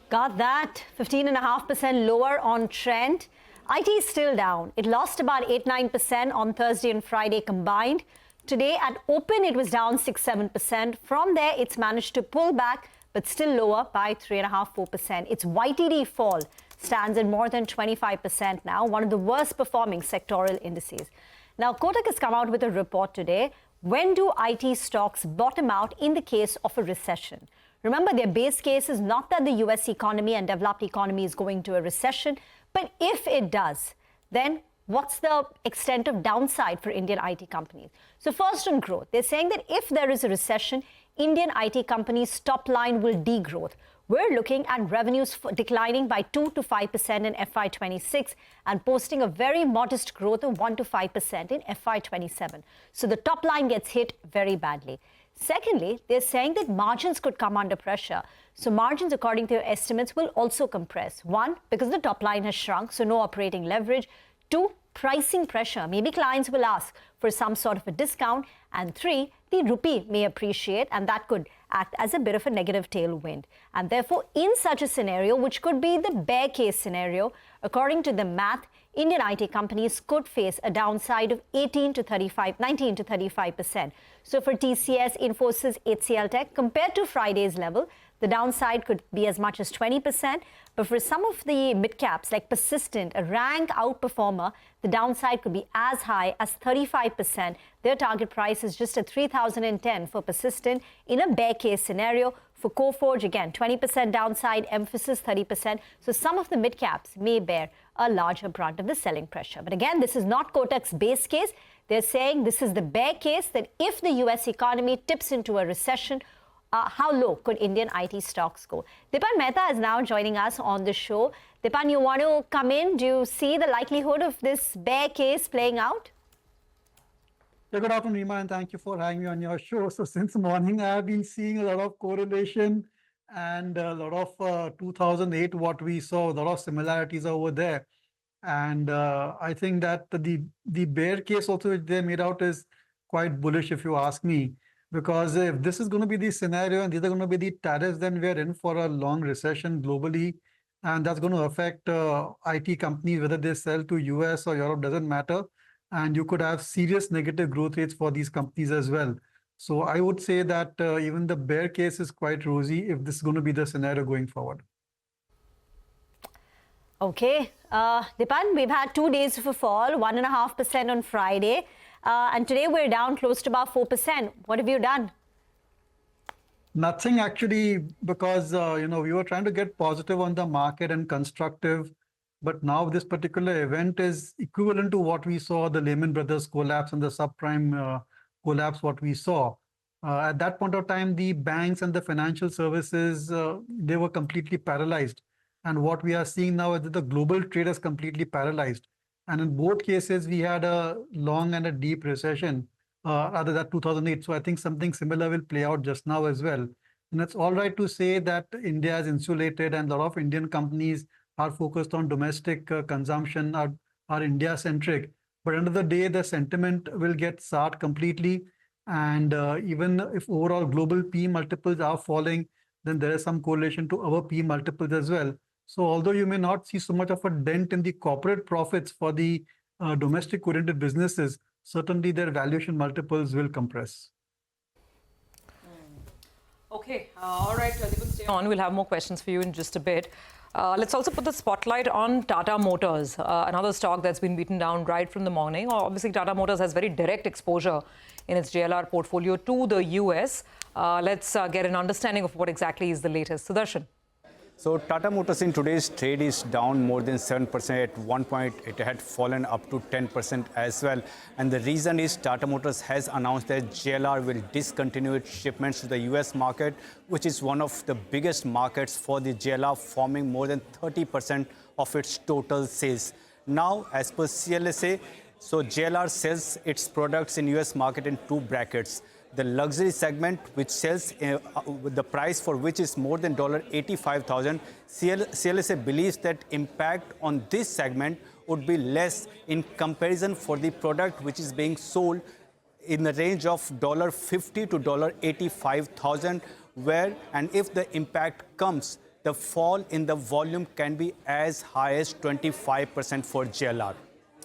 Got that. 15.5% lower on Trent. IT is still down. It lost about 8-9% on Thursday and Friday combined. Today at open, it was down 6-7%. From there, it's managed to pull back, but still lower by 3.5-4%. Its YTD fall stands at more than 25% now, one of the worst performing sectoral indices. Now, Kotak has come out with a report today. When do IT stocks bottom out in the case of a recession? Remember, their base case is not that the US economy and developed economy is going to a recession, but if it does, then what's the extent of downside for Indian IT companies? So first on growth, they're saying that if there is a recession, Indian IT companies' top line will degrowth. We're looking at revenues declining by 2 to 5% in FY26 and posting a very modest growth of 1 to 5% in FY27. So the top line gets hit very badly. Secondly, they're saying that margins could come under pressure. So margins, according to their estimates, will also compress. 1, because the top line has shrunk, so no operating leverage. 2, pricing pressure. Maybe clients will ask for some sort of a discount. And 3, the rupee may appreciate, and that could act as a bit of a negative tailwind. And therefore, in such a scenario, which could be the bear case scenario, according to the math, Indian IT companies could face a downside of 19 to 35%. So for TCS, Infosys, HCL Tech, compared to Friday's level, the downside could be as much as 20%. But for some of the mid-caps like Persistent, a rank outperformer, the downside could be as high as 35%. Their target price is just at 3,010 for Persistent in a bear case scenario. For Coforge, again, 20% downside, Emphasis 30%. So some of the mid-caps may bear a larger brunt of the selling pressure. But again, this is not Kotak's base case. They're saying this is the bear case, that if the US economy tips into a recession, how low could Indian IT stocks go? Dipan Mehta is now joining us on the show. Dipan, you want to come in? Do you see the likelihood of this bear case playing out? Yeah, good afternoon, Rima, and thank you for having me on your show. So since morning, I have been seeing a lot of correlation and a lot of 2008, what we saw, a lot of similarities over there. And I think that the bear case also which they made out is quite bullish, if you ask me. Because if this is going to be the scenario and these are going to be the tariffs, then we're in for a long recession globally. And that's going to affect IT companies, whether they sell to US or Europe, doesn't matter. and you could have serious negative growth rates for these companies as well. So I would say that even the bear case is quite rosy if this is going to be the scenario going forward. Okay. Dipan, we've had 2 days of a fall, 1.5% on Friday. And today we're down close to about 4%. What have you done? Nothing actually, because we were trying to get positive on the market and constructive, but now this particular event is equivalent to what we saw, the Lehman Brothers collapse and the subprime collapse, what we saw. At that point of time, the banks and the financial services, they were completely paralyzed. And what we are seeing now is that the global trade is completely paralyzed. And in both cases, we had a long and a deep recession. Other than 2008. So I think something similar will play out just now as well. And it's all right to say that India is insulated and a lot of Indian companies are focused on domestic consumption, are India-centric. But end of the day, the sentiment will get soured completely. And even if overall global P multiples are falling, then there is some correlation to our P multiples as well. So although you may not see so much of a dent in the corporate profits for the domestic-oriented businesses, certainly their valuation multiples will compress. Okay, all right, stay on. We'll have more questions for you in just a bit. Let's also put the spotlight on Tata Motors, another stock that's been beaten down right from the morning. Obviously, Tata Motors has very direct exposure in its JLR portfolio to the US. Let's get an understanding of what exactly is the latest. Sudarshan. So Tata Motors in today's trade is down more than 7%. At one point, it had fallen up to 10% as well. And the reason is Tata Motors has announced that JLR will discontinue its shipments to the US market, which is one of the biggest markets for the JLR, forming more than 30% of its total sales. Now, as per CLSA, so JLR sells its products in US market in two brackets. The luxury segment, which sells the price for which is more than $85,000, CLSA believes that impact on this segment would be less in comparison for the product which is being sold in the range of $50,000 to $85,000, where, and if the impact comes, the fall in the volume can be as high as 25% for JLR.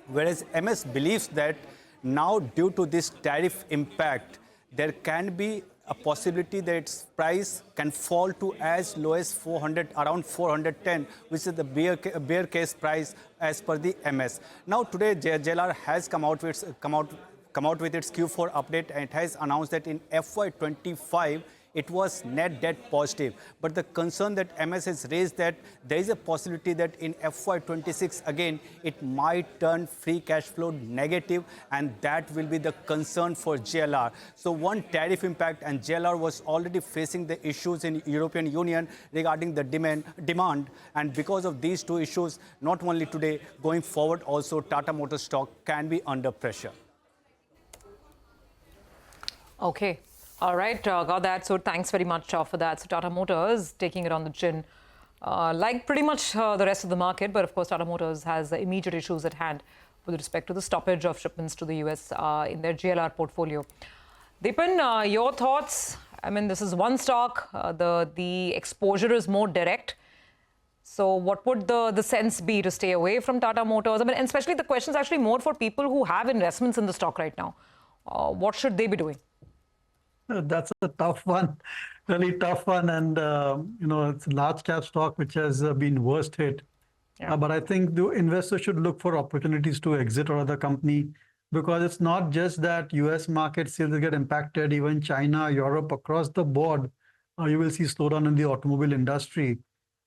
Whereas MS believes that now, due to this tariff impact, there can be a possibility that its price can fall to as low as 400, around 410, which is the bear case price as per the MS. Now today, JLR has come out with its Q4 update, and it has announced that in FY25 it was net debt positive. But the concern that MS has raised that there is a possibility that in FY26 again it might turn free cash flow negative, and that will be the concern for JLR. So one, tariff impact, and JLR was already facing the issues in European Union regarding the demand, and because of these two issues, not only today, going forward also Tata Motors stock can be under pressure. Okay. All right, got that. So thanks very much for that. So Tata Motors taking it on the chin, like pretty much the rest of the market. But of course, Tata Motors has immediate issues at hand with respect to the stoppage of shipments to the US in their JLR portfolio. Deepan, your thoughts? I mean, this is one stock. The exposure is more direct. So what would the sense be to stay away from Tata Motors? I mean, and especially the question is actually more for people who have investments in the stock right now. What should they be doing? That's a tough one, really tough one. And, it's a large cap stock which has been worst hit. Yeah. But I think the investors should look for opportunities to exit or other company, because it's not just that US market sales get impacted, even China, Europe, across the board, you will see slowdown in the automobile industry.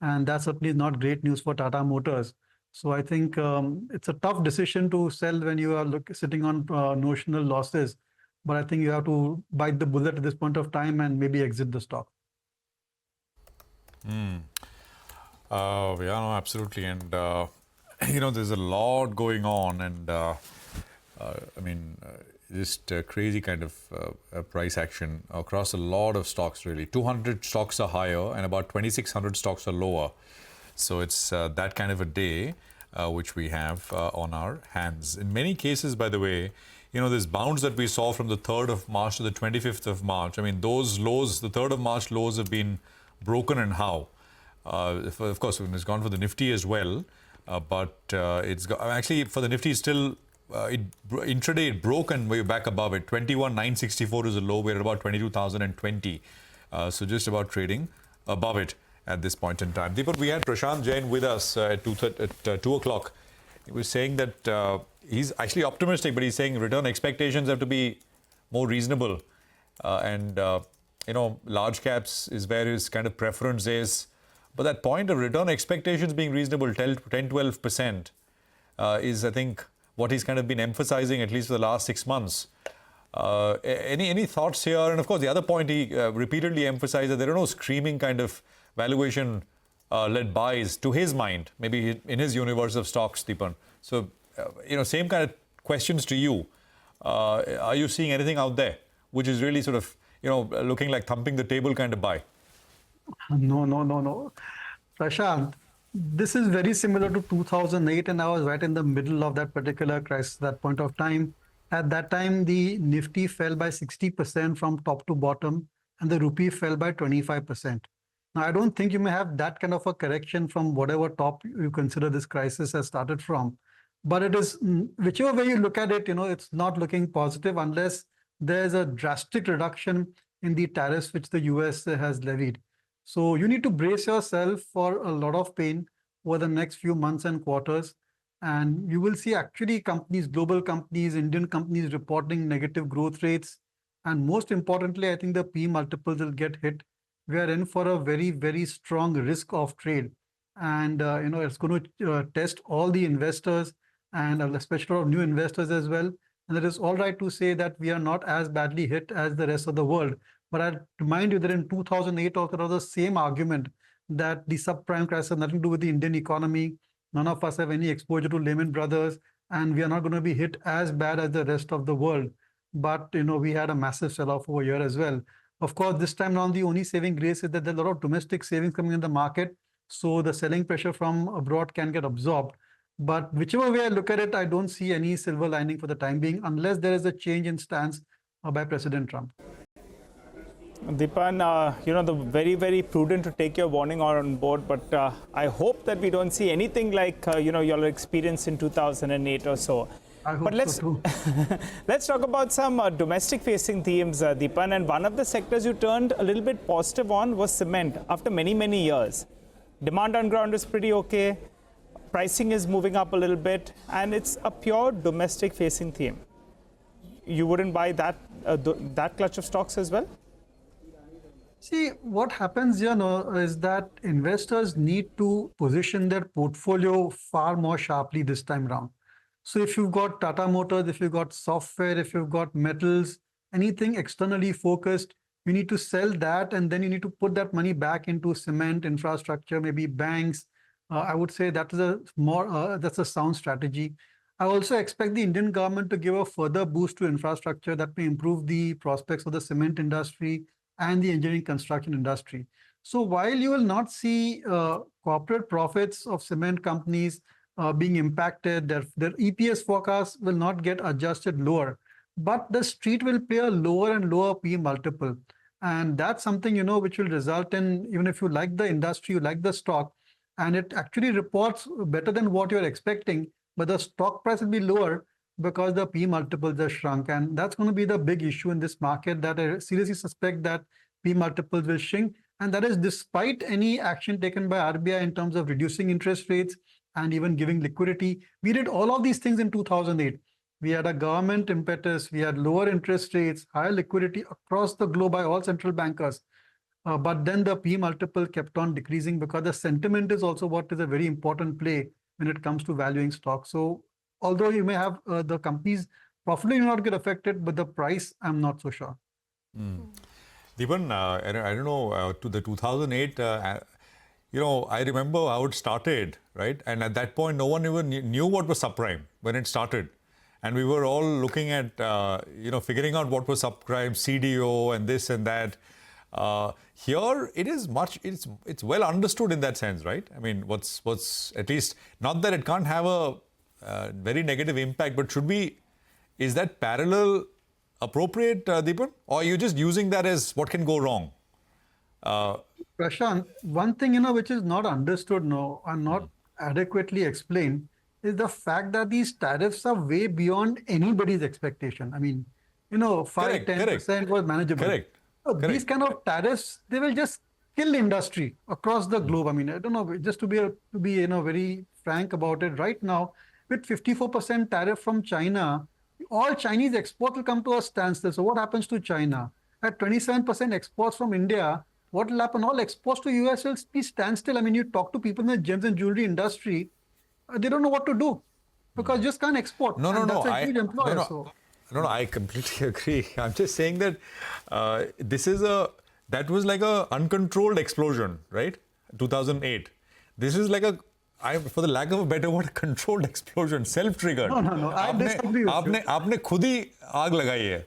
And that's certainly not great news for Tata Motors. So I think it's a tough decision to sell when you are sitting on notional losses. But I think you have to bite the bullet at this point of time and maybe exit the stock. Yeah, no, absolutely. And, there's a lot going on. And, just crazy kind of price action across a lot of stocks, really. 200 stocks are higher and about 2,600 stocks are lower. So it's that kind of a day which we have on our hands. In many cases, by the way, this bounce that we saw from the 3rd of March to the 25th of March, I mean, those lows, the 3rd of March lows have been broken, and how? Of course, it's gone for the Nifty as well, but it's got, actually for the Nifty, it's still intraday it broke and we're back above it. 21,964 is a low. We're at about 22,020. So just about trading above it at this point in time. Deepak, we had Prashant Jain with us at 2 o'clock. He was saying that he's actually optimistic, but he's saying return expectations have to be more reasonable. Large caps is where his kind of preference is. But that point of return expectations being reasonable, 10-12%, is, I think, what he's kind of been emphasizing at least for the last 6 months. Any thoughts here? And of course, the other point he repeatedly emphasized that there are no screaming kind of valuation led buys to his mind, maybe in his universe of stocks, Deepan. So, same kind of questions to you. Are you seeing anything out there which is really sort of, looking like thumping the table kind of buy? No. Prashant, this is very similar to 2008, and I was right in the middle of that particular crisis, that point of time. At that time, the Nifty fell by 60% from top to bottom, and the rupee fell by 25%. Now, I don't think you may have that kind of a correction from whatever top you consider this crisis has started from. But it is, whichever way you look at it, it's not looking positive unless there's a drastic reduction in the tariffs which the US has levied. So you need to brace yourself for a lot of pain over the next few months and quarters. And you will see actually companies, global companies, Indian companies reporting negative growth rates. And most importantly, I think the P multiples will get hit. We are in for a very, very strong risk of trade. And, it's going to test all the investors and especially new investors as well. And it is all right to say that we are not as badly hit as the rest of the world. But I remind you that in 2008, also there was the same argument that the subprime crisis has nothing to do with the Indian economy. None of us have any exposure to Lehman Brothers, and we are not going to be hit as bad as the rest of the world. But, we had a massive sell-off over here as well. Of course, this time around, the only saving grace is that there are a lot of domestic savings coming in the market. So the selling pressure from abroad can get absorbed. But whichever way I look at it, I don't see any silver lining for the time being, unless there is a change in stance by President Trump. Deepan, the very, very prudent to take your warning on board, but I hope that we don't see anything like, your experience in 2008 or so. But let's talk about some domestic-facing themes, Deepan. And one of the sectors you turned a little bit positive on was cement after many, many years. Demand on ground is pretty okay. Pricing is moving up a little bit, and it's a pure domestic-facing theme. You wouldn't buy that clutch of stocks as well? See, what happens here is that investors need to position their portfolio far more sharply this time around. So if you've got Tata Motors, if you've got software, if you've got metals, anything externally focused, you need to sell that, and then you need to put that money back into cement, infrastructure, maybe banks. I would say that is that's a sound strategy. I also expect the Indian government to give a further boost to infrastructure that may improve the prospects of the cement industry and the engineering construction industry. So while you will not see corporate profits of cement companies being impacted, their EPS forecasts will not get adjusted lower, but the street will pay a lower and lower P multiple. And that's something, which will result in, even if you like the industry, you like the stock, and it actually reports better than what you're expecting, but the stock price will be lower because the P multiples are shrunk. And that's going to be the big issue in this market, that I seriously suspect that P multiples will shrink. And that is despite any action taken by RBI in terms of reducing interest rates and even giving liquidity. We did all of these things in 2008. We had a government impetus, we had lower interest rates, higher liquidity across the globe by all central bankers. But then the P multiple kept on decreasing because the sentiment is also what is a very important play when it comes to valuing stocks. So although you may have the companies probably not get affected, but the price, I'm not so sure. Deepan, I don't know, to the 2008, I remember how it started, right? And at that point, no one even knew what was subprime when it started. And we were all looking at, figuring out what was subprime, CDO and this and that. Here, it is it's well understood in that sense, right? I mean, what's at least, not that it can't have a very negative impact, but is that parallel appropriate, Deepan? Or are you just using that as what can go wrong? Prashant, one thing, which is not understood and not adequately explained is the fact that these tariffs are way beyond anybody's expectation. I mean, you know, 5-10% was manageable. Correct. These kind of tariffs, they will just kill industry across the globe. I mean, I don't know, just to be you know, very frank about it, right now, with 54% tariff from China, all Chinese exports will come to a standstill. So what happens to China? At 27% exports from India, what will happen? All exports to US will be standstill. I mean, you talk to people in the gems and jewelry industry, they don't know what to do because just can't export. No, That's a huge employer. No, I completely agree. I'm just saying that that was like a uncontrolled explosion, right? 2008. This is like for the lack of a better word, controlled explosion, self-triggered. No. I disagree with you. आपने खुद ही आग लगाई है.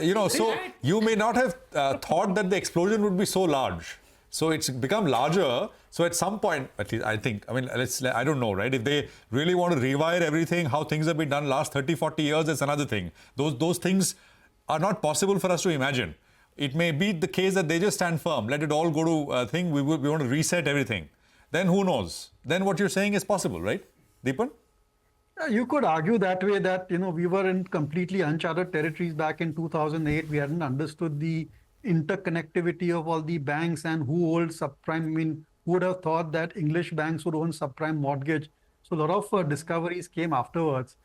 You know, so you may not have thought that the explosion would be so large. So it's become larger. So at some point, at least I think, I mean, I don't know, right? If they really want to rewire everything, how things have been done last 30, 40 years, that's another thing. Those things are not possible for us to imagine. It may be the case that they just stand firm, let it all go to a thing, we want to reset everything. Then who knows? Then what you're saying is possible, right? Deepan? You could argue that way that, you know, we were in completely uncharted territories back in 2008. We hadn't understood the interconnectivity of all the banks and who holds subprime. I mean, who would have thought that English banks would own subprime mortgage? So a lot of discoveries came afterwards.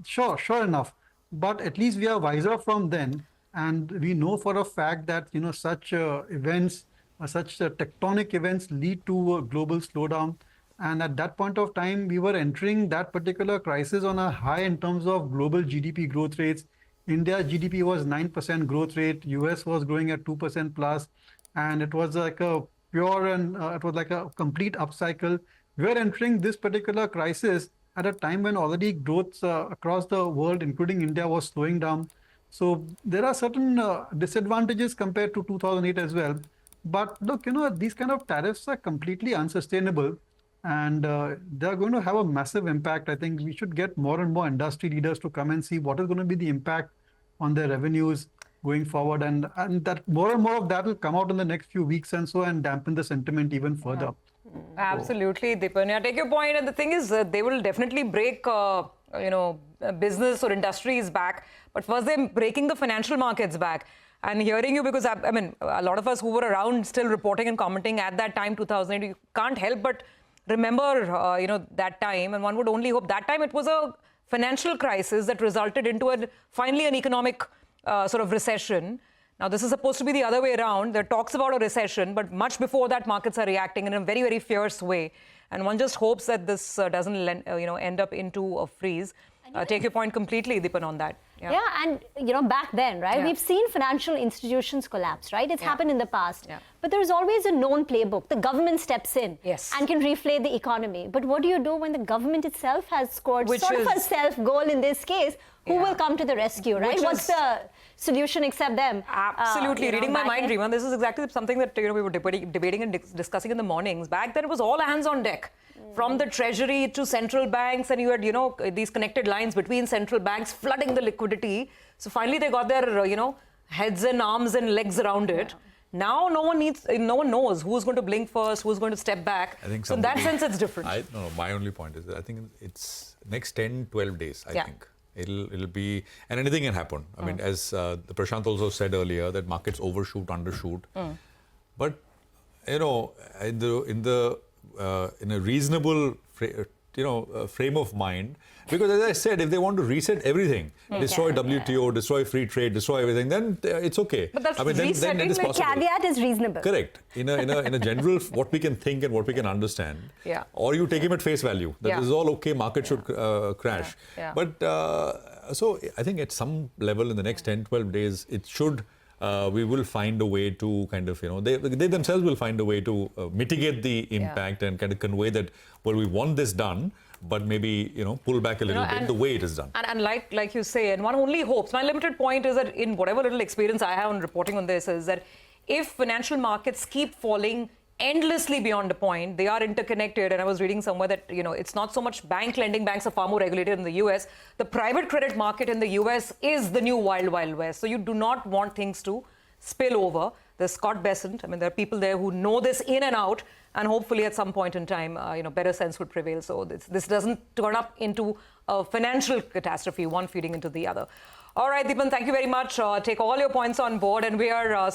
Sure enough. But at least we are wiser from then. And we know for a fact that, you know, such events, such tectonic events lead to a global slowdown. And at that point of time, we were entering that particular crisis on a high in terms of global GDP growth rates. India's GDP was 9% growth rate. US was growing at 2% plus. And it was like a pure and it was like a complete upcycle. We are entering this particular crisis at a time when already growth across the world, including India, was slowing down. So there are certain disadvantages compared to 2008 as well. But look, you know, these kind of tariffs are completely unsustainable. And they're going to have a massive impact. I think we should get more and more industry leaders to come and see what is going to be the impact on their revenues going forward. And that more and more of that will come out in the next few weeks and so and dampen the sentiment even further. Absolutely, Deepan. I take your point. And the thing is, they will definitely break, business or industries back. But first, they're breaking the financial markets back. And hearing you, because I mean, a lot of us who were around still reporting and commenting at that time, 2008, you can't help but remember, that time, and one would only hope that time it was a financial crisis that resulted into finally an economic sort of recession. Now, this is supposed to be the other way around. There are talks about a recession, but much before that, markets are reacting in a very, very fierce way. And one just hopes that this doesn't, end up into a freeze. Take your point completely, Deepan, on that. Yeah, and back then, right, we've seen financial institutions collapse, right? It's happened in the past. But there's always a known playbook. The government steps in and can reflate the economy. But what do you do when the government itself has scored of a self-goal in this case? Who will come to the rescue, right? What's the solution except them? Absolutely. Reading my mind, Reema, this is exactly something that we were debating and discussing in the mornings. Back then, it was all hands on deck. From the treasury to central banks, and you had, these connected lines between central banks flooding the liquidity. So finally, they got their, heads and arms and legs around it. Now, no one knows who's going to blink first, who's going to step back. I think so in that sense, it's different. My only point is that I think it's next 10, 12 days, I think. It'll be, and anything can happen. I mean, as the Prashant also said earlier, that markets overshoot, undershoot. But, in a reasonable, frame of mind, because as I said, if they want to reset everything, destroy WTO, destroy free trade, destroy everything, then it's okay. But that's then it is possible. Caveat is reasonable. Correct. In a general, what we can think and what we can understand. Or you take him at face value. That is all okay. Market should crash. But so I think at some level in the next 10, 12 days, it should. We will find a way to kind of, they themselves will find a way to mitigate the impact and kind of convey that, well, we want this done, but maybe, pull back a little bit the way it is done. And like you say, and one only hopes, my limited point is that in whatever little experience I have on reporting on this is that if financial markets keep falling endlessly beyond a point, they are interconnected. And I was reading somewhere that, it's not so much bank lending. Banks are far more regulated in the US. The private credit market in the US is the new wild, wild west. So you do not want things to spill over. There's Scott Bessent. I mean, there are people there who know this in and out, and hopefully at some point in time, better sense would prevail. So this doesn't turn up into a financial catastrophe, one feeding into the other. All right, Deepan, thank you very much. Take all your points on board, and we are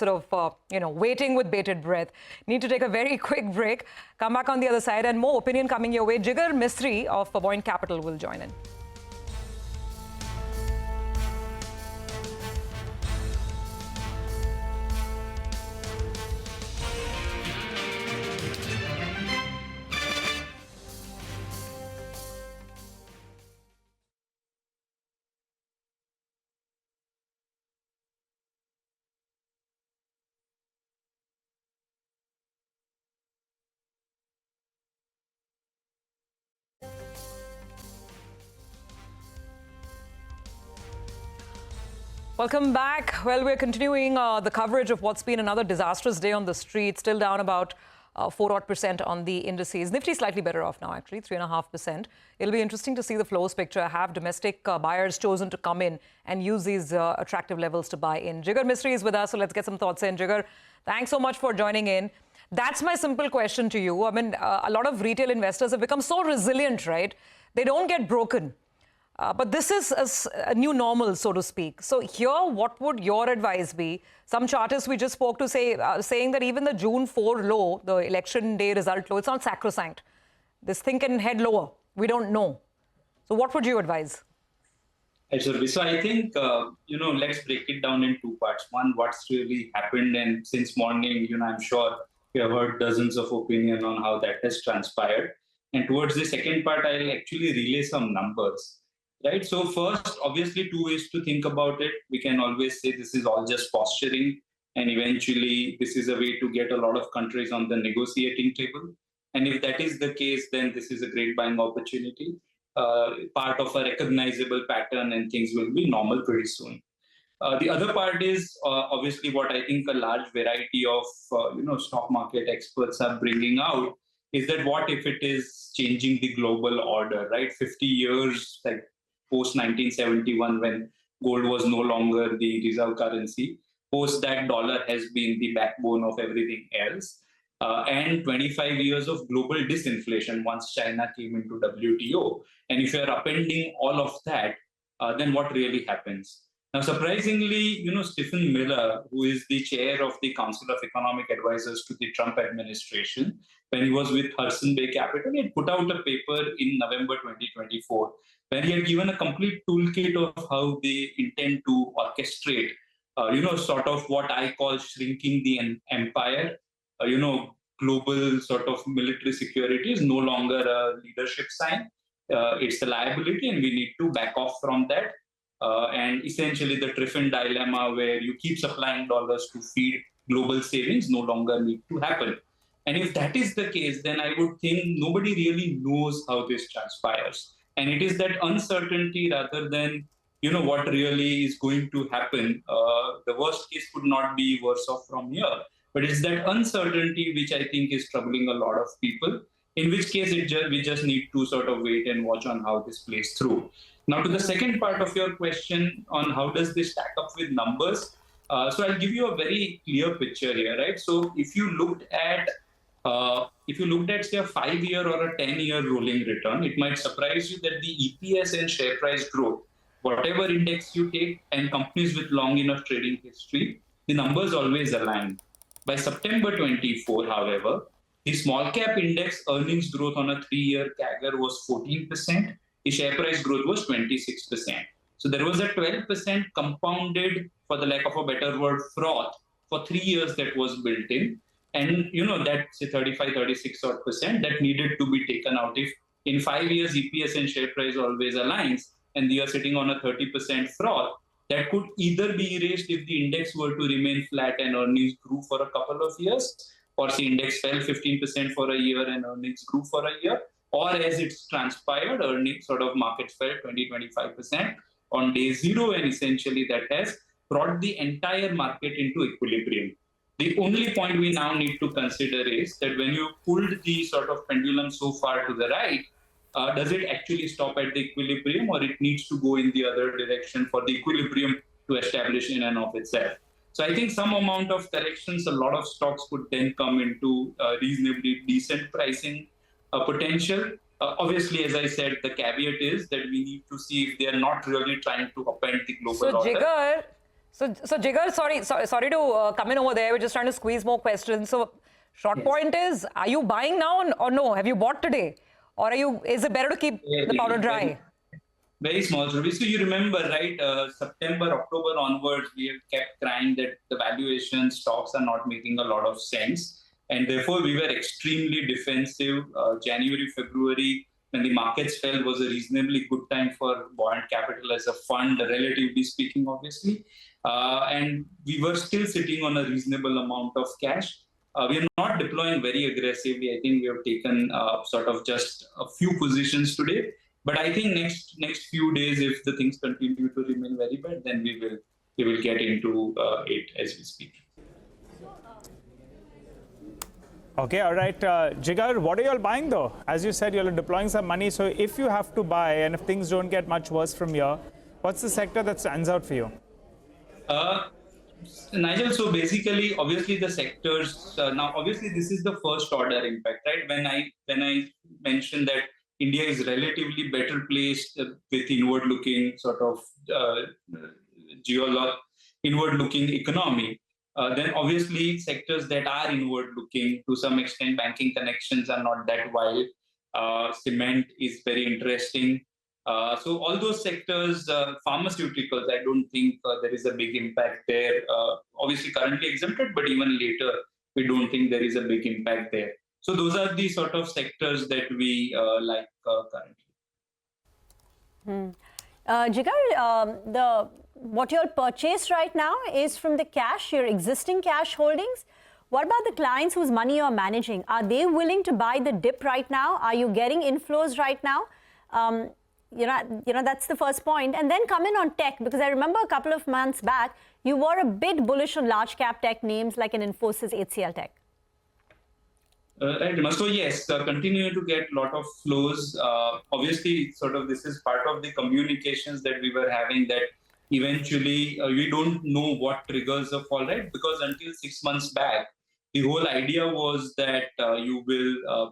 waiting with bated breath. Need to take a very quick break. Come back on the other side, and more opinion coming your way. Jigar Mistry of Point Capital will join in. Welcome back. Well, we're continuing the coverage of what's been another disastrous day on the street. Still down about 4% on the indices. Nifty slightly better off now, actually, 3.5%. It'll be interesting to see the flows picture. Have domestic buyers chosen to come in and use these attractive levels to buy in? Jigar Mistry is with us, so let's get some thoughts in. Jigar, thanks so much for joining in. That's my simple question to you. I mean, a lot of retail investors have become so resilient, right? They don't get broken. But this is a new normal, so to speak. So here, what would your advice be? Some chartists we just spoke to saying that even the June 4 low, the election day result low, it's not sacrosanct. This thing can head lower. We don't know. So what would you advise? So I think, let's break it down in two parts. One, what's really happened. And since morning, I'm sure you have heard dozens of opinion on how that has transpired. And towards the second part, I'll actually relay some numbers. Right. So first, obviously, two ways to think about it. We can always say this is all just posturing, and eventually this is a way to get a lot of countries on the negotiating table. And if that is the case, then this is a great buying opportunity, part of a recognizable pattern, and things will be normal pretty soon. The other part is obviously what I think a large variety of stock market experts are bringing out is that what if it is changing the global order, right? 50 years, like post 1971, when gold was no longer the reserve currency. Post that, dollar has been the backbone of everything else. And 25 years of global disinflation once China came into WTO. And if you're appending all of that, then what really happens? Now, surprisingly, Stephen Miller, who is the chair of the Council of Economic Advisors to the Trump administration, when he was with Hudson Bay Capital, he had put out a paper in November 2024, where he had given a complete toolkit of how they intend to orchestrate, sort of what I call shrinking the empire. Global sort of military security is no longer a leadership sign. It's a liability, and we need to back off from that. And essentially, the Triffin dilemma, where you keep supplying dollars to feed global savings, no longer need to happen. And if that is the case, then I would think nobody really knows how this transpires. And it is that uncertainty rather than, what really is going to happen. The worst case could not be worse off from here. But it's that uncertainty which I think is troubling a lot of people, in which case we just need to sort of wait and watch on how this plays through. Now, to the second part of your question on how does this stack up with numbers, so I'll give you a very clear picture here, right? So if you looked at, say, a 5-year or a 10-year rolling return, it might surprise you that the EPS and share price growth, whatever index you take, and companies with long enough trading history, the numbers always align. By September 24, however, the small cap index earnings growth on a 3-year CAGR was 14%. The share price growth was 26%. So there was a 12% compounded, for the lack of a better word, froth for 3 years that was built in. And, that's 35, 36% that needed to be taken out. If in 5 years, EPS and share price always aligns, and we are sitting on a 30% froth, that could either be erased if the index were to remain flat and earnings grew for a couple of years, or the index fell 15% for a year and earnings grew for a year, or as it's transpired, earnings sort of markets fell 20-25% on day zero, and essentially that has brought the entire market into equilibrium. The only point we now need to consider is that when you pulled the sort of pendulum so far to the right, does it actually stop at the equilibrium, or it needs to go in the other direction for the equilibrium to establish in and of itself? So I think some amount of corrections, a lot of stocks could then come into reasonably decent pricing potential. Obviously, as I said, the caveat is that we need to see if they are not really trying to upend the global order. Jigar, so Jigar, sorry to come in over there. We're just trying to squeeze more questions. So short point is, are you buying now or no? Have you bought today? Or is it better to keep the powder dry? Very small. So you remember, right, September, October onwards, we have kept crying that the valuation stocks are not making a lot of sense. And therefore, we were extremely defensive. January, February, when the markets fell, was a reasonably good time for buoyant capital as a fund, relatively speaking, obviously. And we were still sitting on a reasonable amount of cash. We are not deploying very aggressively. I think we have taken sort of just a few positions today. But I think next few days, if the things continue to remain very bad, then we will get into it as we speak. Okay, all right. Jigar, what are you all buying though? As you said, you're deploying some money. So if you have to buy and if things don't get much worse from here, what's the sector that stands out for you? Nigel, so basically, obviously the sectors, now obviously this is the first order impact, right? When I mentioned that India is relatively better placed with inward-looking sort of inward-looking economy, then obviously sectors that are inward-looking, to some extent banking connections are not that wild. Cement is very interesting. So all those sectors, pharmaceuticals, I don't think there is a big impact there. Obviously currently exempted, but even later, we don't think there is a big impact there. So those are the sort of sectors that we like currently. Jigar, what you'll purchase right now is from the cash, your existing cash holdings. What about the clients whose money you're managing? Are they willing to buy the dip right now? Are you getting inflows right now? You know, that's the first point. And then come in on tech, because I remember a couple of months back, you were a bit bullish on large cap tech names like an Infosys, HCL Tech. Right, so yes, continue to get a lot of flows. Obviously, sort of this is part of the communications that we were having, that eventually we don't know what triggers a fall, right? Because until 6 months back, the whole idea was that you will,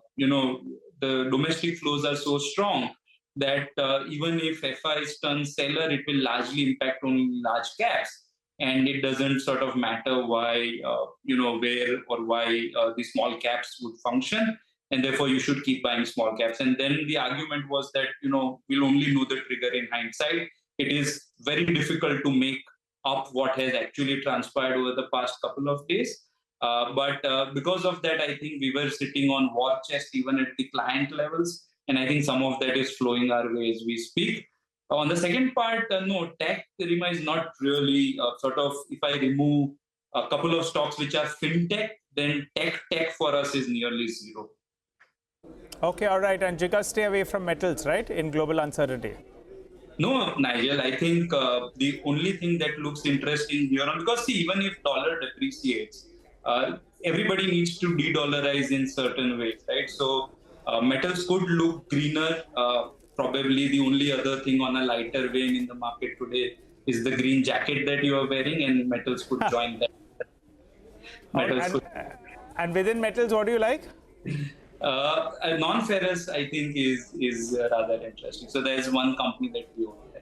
the domestic flows are so strong that even if FIs turn seller, it will largely impact only large caps. And it doesn't sort of matter why, where or why the small caps would function. And therefore, you should keep buying small caps. And then the argument was that, we'll only know the trigger in hindsight. It is very difficult to make up what has actually transpired over the past couple of days. But because of that, I think we were sitting on war chest even at the client levels. And I think some of that is flowing our way as we speak. On the second part, no, tech is not really sort of, if I remove a couple of stocks which are fintech, then tech for us is nearly zero. Okay, all right. And Jigar, stay away from metals, right, in global uncertainty? No, Nigel, I think the only thing that looks interesting here, because see, even if dollar depreciates, everybody needs to de-dollarize in certain ways, right? So metals could look greener. Probably the only other thing on a lighter vein in the market today is the green jacket that you are wearing, and metals could join that. And within metals, what do you like? Non-ferrous, I think, is rather interesting. So there's one company that we own there.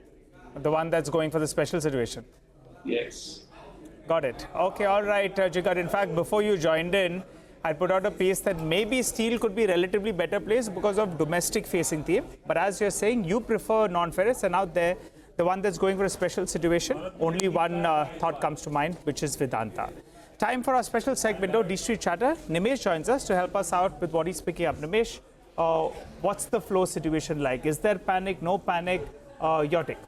The one that's going for the special situation? Yes. Got it. Okay, all right, Jigar. In fact, before you joined in, I put out a piece that maybe steel could be relatively better placed because of domestic facing theme. But as you're saying, you prefer non-ferrous, and out there, the one that's going for a special situation, only one thought comes to mind, which is Vedanta. Time for our special segment, D Street Chatter. Nimesh joins us to help us out with what he's picking up. Nimesh, what's the flow situation like? Is there panic, no panic? Your take.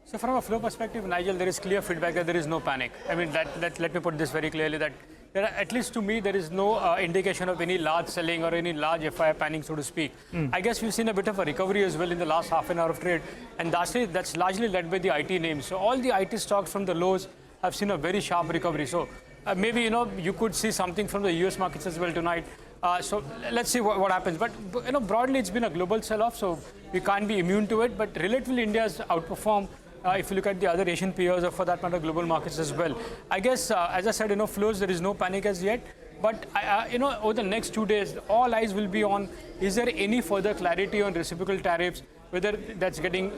So from a flow perspective, Nigel, there is clear feedback that there is no panic. I mean, let me put this very clearly, that there are, at least to me, there is no indication of any large selling or any large FI panic, so to speak. I guess we've seen a bit of a recovery as well in the last half an hour of trade, and that's largely led by the IT names. So all the IT stocks from the lows have seen a very sharp recovery. So maybe, you could see something from the US markets as well tonight. So let's see what happens. But, broadly, it's been a global sell-off, so we can't be immune to it. But relatively, India has outperformed if you look at the other Asian peers or for that matter global markets as well. I guess, as I said, flows, there is no panic as yet. But, over the next 2 days, all eyes will be on, is there any further clarity on reciprocal tariffs, whether that's getting,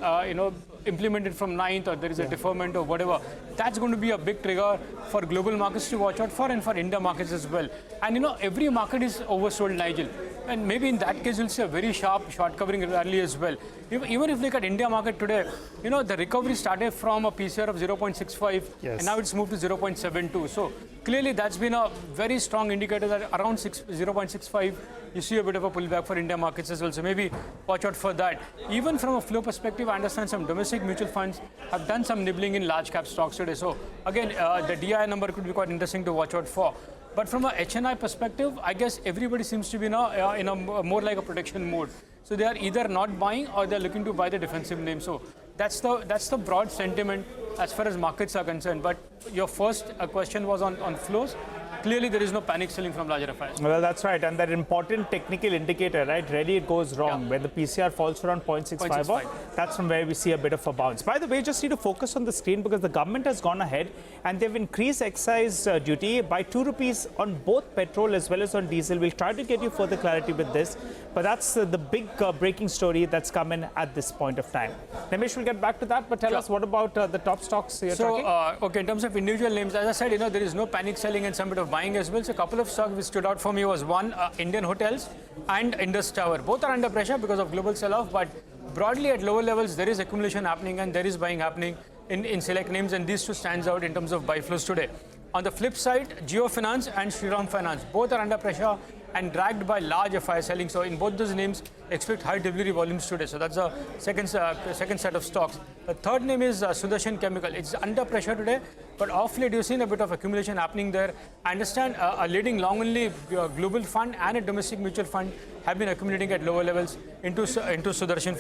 implemented from 9th or there is a deferment or whatever. That's going to be a big trigger for global markets to watch out for and for India markets as well. And, every market is oversold, Nigel. And maybe in that case, you'll see a very sharp short covering rally as well. Even if you look at India market today, the recovery started from a PCR of 0.65 and now it's moved to 0.72. So clearly that's been a very strong indicator that around 0.65, you see a bit of a pullback for India markets as well. So maybe watch out for that. Even from a flow perspective, I understand some domestic mutual funds have done some nibbling in large cap stocks today. So again, the DI number could be quite interesting to watch out for. But from a HNI perspective, I guess everybody seems to be in a more like a protection mode. So they are either not buying or they're looking to buy the defensive name. So that's the broad sentiment as far as markets are concerned. But your first question was on flows. Clearly, there is no panic selling from larger FIs. Well, that's right. And that important technical indicator, right? Rarely it goes wrong. When the PCR falls around 0.65, that's from where we see a bit of a bounce. By the way, just need to focus on the screen because the government has gone ahead and they've increased excise duty by 2 rupees on both petrol as well as on diesel. We'll try to get you further clarity with this. But that's the big breaking story that's come in at this point of time. Nimesh, we'll get back to that. But tell us, what about the top stocks you're tracking? Okay, in terms of individual names, as I said, there is no panic selling and some bit of buying as well. So a couple of stocks which stood out for me was one, Indian Hotels and Indus Tower. Both are under pressure because of global sell-off, but broadly at lower levels, there is accumulation happening and there is buying happening in select names, and these two stands out in terms of buy flows today. On the flip side, Jio Finance and Shriram Finance, both are under pressure and dragged by large FI selling. So in both those names, expect high delivery volumes today. So that's the second set of stocks. The third name is Sudarshan Chemical. It's under pressure today, but off late you've seen a bit of accumulation happening there. I understand a leading long-only global fund and a domestic mutual fund have been accumulating at lower levels into Sudarshan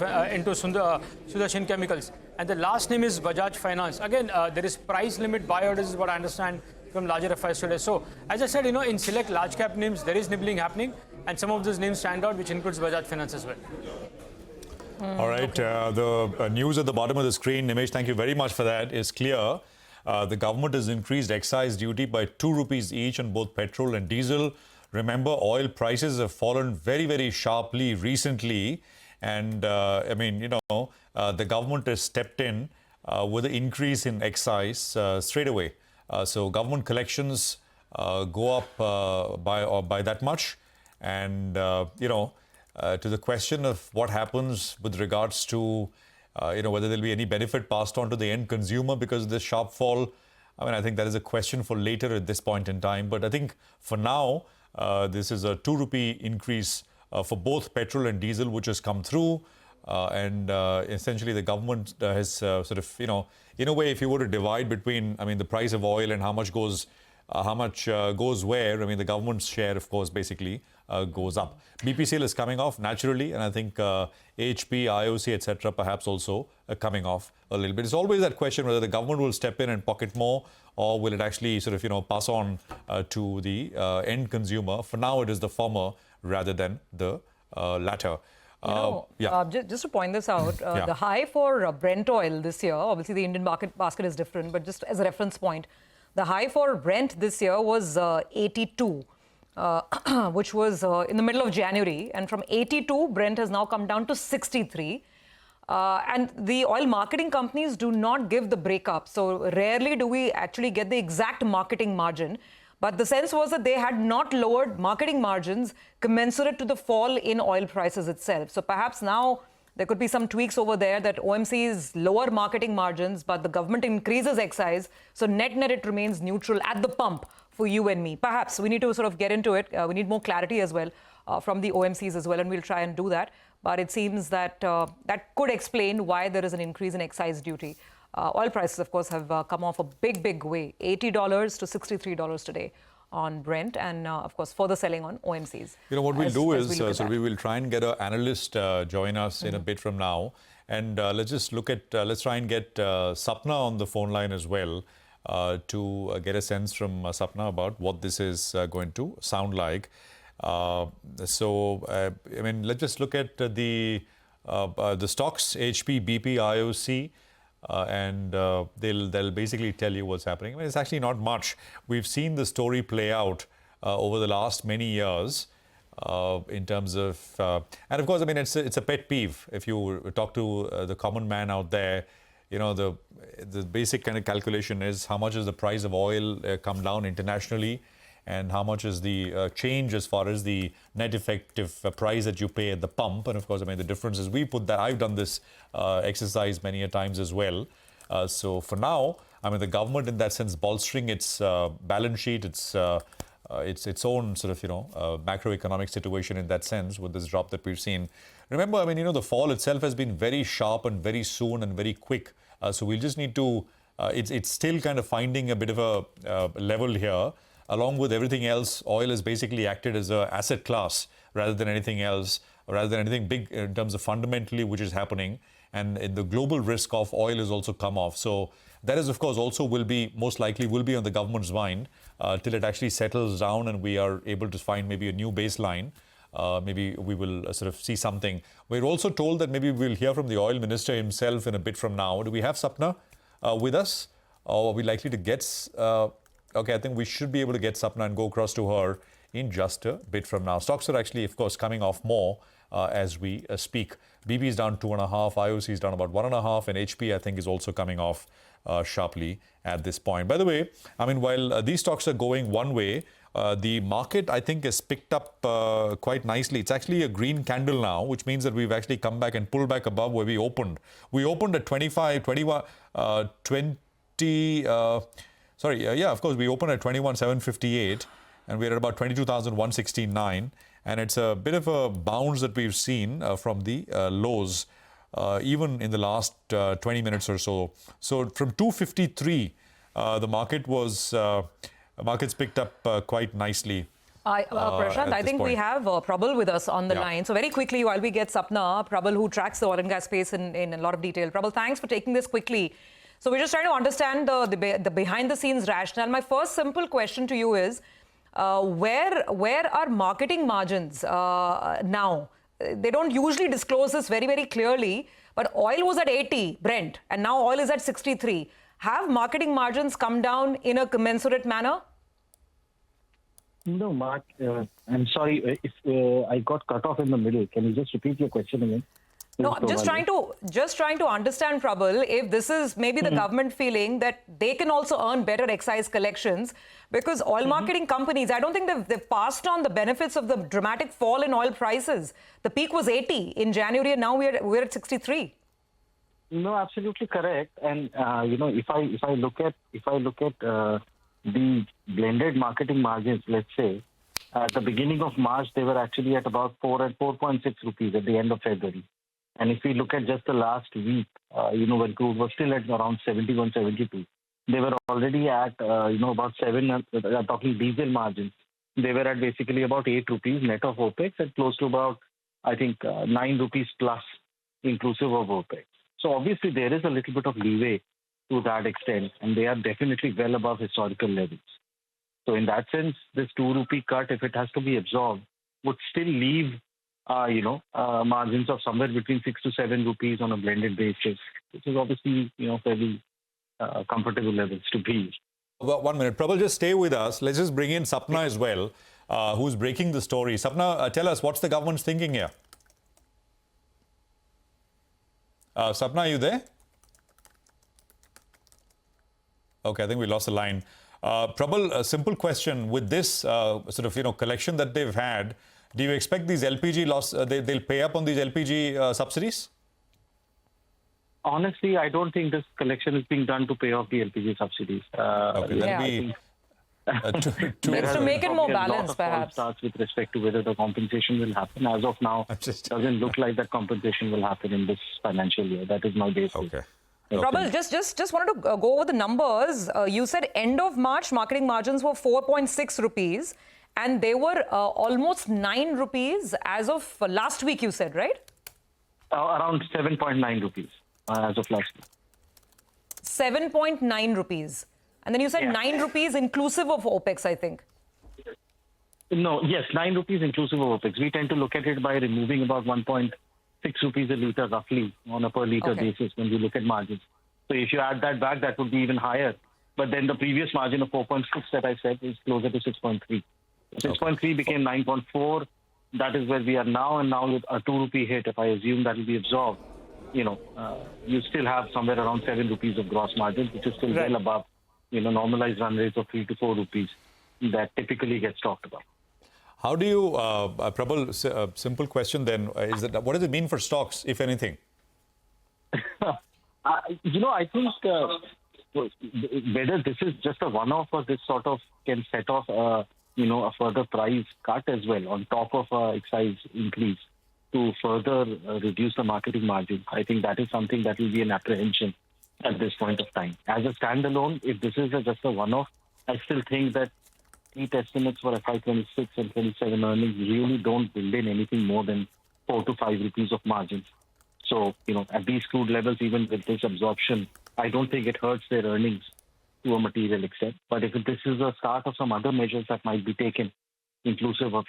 Chemicals. And the last name is Bajaj Finance. Again, there is price limit buyout, this is what I understand from larger FIs today. So, as I said, in select large cap names, there is nibbling happening, and some of those names stand out, which includes Bajaj Finance as well. All right, the news at the bottom of the screen, Nimesh, thank you very much for that, is clear. The government has increased excise duty by 2 rupees each on both petrol and diesel. Remember, oil prices have fallen very, very sharply recently. And, the government has stepped in with an increase in excise straight away. So government collections go up by that much. And, to the question of what happens with regards to, whether there'll be any benefit passed on to the end consumer because of this sharp fall, I think that is a question for later at this point in time. But I think for now, this is a 2 rupee increase for both petrol and diesel, which has come through. And essentially, the government has in a way, if you were to divide between, the price of oil and how much goes where, the government's share, of course, basically goes up. BPCL is coming off naturally, and I think HP, IOC, etc., perhaps also coming off a little bit. It's always that question whether the government will step in and pocket more, or will it actually pass on to the end consumer. For now, it is the former rather than the latter. Just to point this out, the high for Brent oil this year, obviously the Indian market basket is different, but just as a reference point, the high for Brent this year was 82, which was in the middle of January. And from 82, Brent has now come down to 63. And the oil marketing companies do not give the breakup. So rarely do we actually get the exact marketing margin. But the sense was that they had not lowered marketing margins commensurate to the fall in oil prices itself. So perhaps now there could be some tweaks over there that OMCs lower marketing margins, but the government increases excise. So net it remains neutral at the pump for you and me. Perhaps we need to get into it. We need more clarity as well from the OMCs as well, and we'll try and do that. But it seems that that could explain why there is an increase in excise duty. Oil prices, of course, have come off a big way, $80 to $63 today on Brent, and of course, further selling on OMCs. What we'll do is, we will try and get an analyst join us in a bit from now, and let's try and get Sapna on the phone line as well to get a sense from Sapna about what this is going to sound like. Let's just look at the stocks, HP, BP, IOC. and they'll basically tell you what's happening. I mean, it's actually not much. We've seen the story play out over the last many years in terms of, and of course, I mean, it's a pet peeve. If you talk to the common man out there, you know, the basic kind of calculation is how much is the price of oil come down internationally, and how much is the change as far as the net effective price that you pay at the pump. And of course, I mean, the difference is we put that, I've done this exercise many a times as well. So for now, I mean, the government in that sense bolstering its balance sheet, its own sort of, you know, macroeconomic situation in that sense with this drop that we've seen. Remember, I mean, you know, the fall itself has been very sharp and very soon and very quick. So we'll just need to, it's still kind of finding a bit of a level here. Along with everything else, oil has basically acted as an asset class rather than anything else, rather than anything big in terms of fundamentally which is happening. And the global risk of oil has also come off. So that is, of course, also will be, most likely will be on the government's mind till it actually settles down and we are able to find maybe a new baseline. Maybe we will sort of see something. We're also told that maybe we'll hear from the oil minister himself in a bit from now. Do we have Sapna with us? Or are we likely to get... Okay, I think we should be able to get Sapna and go across to her in just a bit from now. Stocks are actually, of course, coming off more as we speak. BB is down 2.5, IOC is down about 1.5, and HP, I think, is also coming off sharply at this point. By the way, I mean, while these stocks are going one way, the market, I think, has picked up quite nicely. It's actually a green candle now, which means that we've actually come back and pulled back above where we opened. We opened at 25, 21, 20... yeah, of course, we opened at 21,758 and we're at about 22,169. And it's a bit of a bounce that we've seen from the lows, even in the last 20 minutes or so. So from 253, the market's picked up quite nicely. Prashant, I think we have Prabal with us on the line. So very quickly, while we get Sapna, Prabal, who tracks the oil and gas space in a lot of detail. Prabal, thanks for taking this quickly. So we're just trying to understand the behind-the-scenes rationale. My first simple question to you is, where are marketing margins now? They don't usually disclose this very, very clearly, but oil was at 80, Brent, and now oil is at 63. Have marketing margins come down in a commensurate manner? No, Mark, I'm sorry if I got cut off in the middle. Can you just repeat your question again? No, I'm just trying to understand, Prabal, if this is maybe the government feeling that they can also earn better excise collections, because oil marketing companies, I don't think they've passed on the benefits of the dramatic fall in oil prices. The peak was 80 in January, and now we're at 63. No, absolutely correct. And you know, if I look at the blended marketing margins, let's say at the beginning of March they were actually at about 4.6 rupees at the end of February. And if we look at just the last week, you know, when crude was still at around 71, 72, they were already at, you know, about 7, talking diesel margins. They were at basically about 8 rupees net of OPEX and close to about, I think, 9 rupees plus inclusive of OPEX. So obviously there is a little bit of leeway to that extent, and they are definitely well above historical levels. So in that sense, this 2 rupee cut, if it has to be absorbed, would still leave you know, margins of somewhere between 6 to 7 rupees on a blended basis, which is obviously, you know, fairly comfortable levels to be. Well, 1 minute. Prabal, just stay with us. Let's just bring in Sapna as well, who's breaking the story. Sapna, tell us, what's the government's thinking here? Sapna, are you there? Okay, I think we lost the line. Prabal, a simple question. With this sort of, you know, collection that they've had, do you expect these LPG loss, they'll pay up on these LPG subsidies? Honestly, I don't think this collection is being done to pay off the LPG subsidies. Okay, that'll be... It's to make it more balanced, perhaps. Starts with respect to whether the compensation will happen. As of now, it doesn't look like that compensation will happen in this financial year. That is my base. Okay. Prabal, just wanted to go over the numbers. You said end of March, marketing margins were 4.6 rupees. And they were almost 9 rupees as of last week, you said, right? Around 7.9 rupees as of last week. 7.9 rupees. And then you said 9 rupees inclusive of OPEX, I think. No, yes, 9 rupees inclusive of OPEX. We tend to look at it by removing about 1.6 rupees a litre roughly on a per litre basis when we look at margins. So if you add that back, that would be even higher. But then the previous margin of 4.6 that I said is closer to 6.3. 6.3 became 9.4. That is where we are now. And now with a 2 rupee hit, if I assume that will be absorbed, you still have somewhere around 7 rupees of gross margin, which is still well above, normalized run rates of 3 to 4 rupees that typically gets talked about. How do you, Prabal, simple question then, what does it mean for stocks, if anything? I think whether this is just a one-off or this sort of can set off, a further price cut as well on top of excise increase to further reduce the marketing margin. I think that is something that will be an apprehension at this point of time. As a standalone, if this is just a one-off, I still think that street estimates for FY26 and 27 earnings really don't build in anything more than 4 to 5 rupees of margins. So, at these crude levels, even with this absorption, I don't think it hurts their earnings to a material extent. But if this is a start of some other measures that might be taken, inclusive of,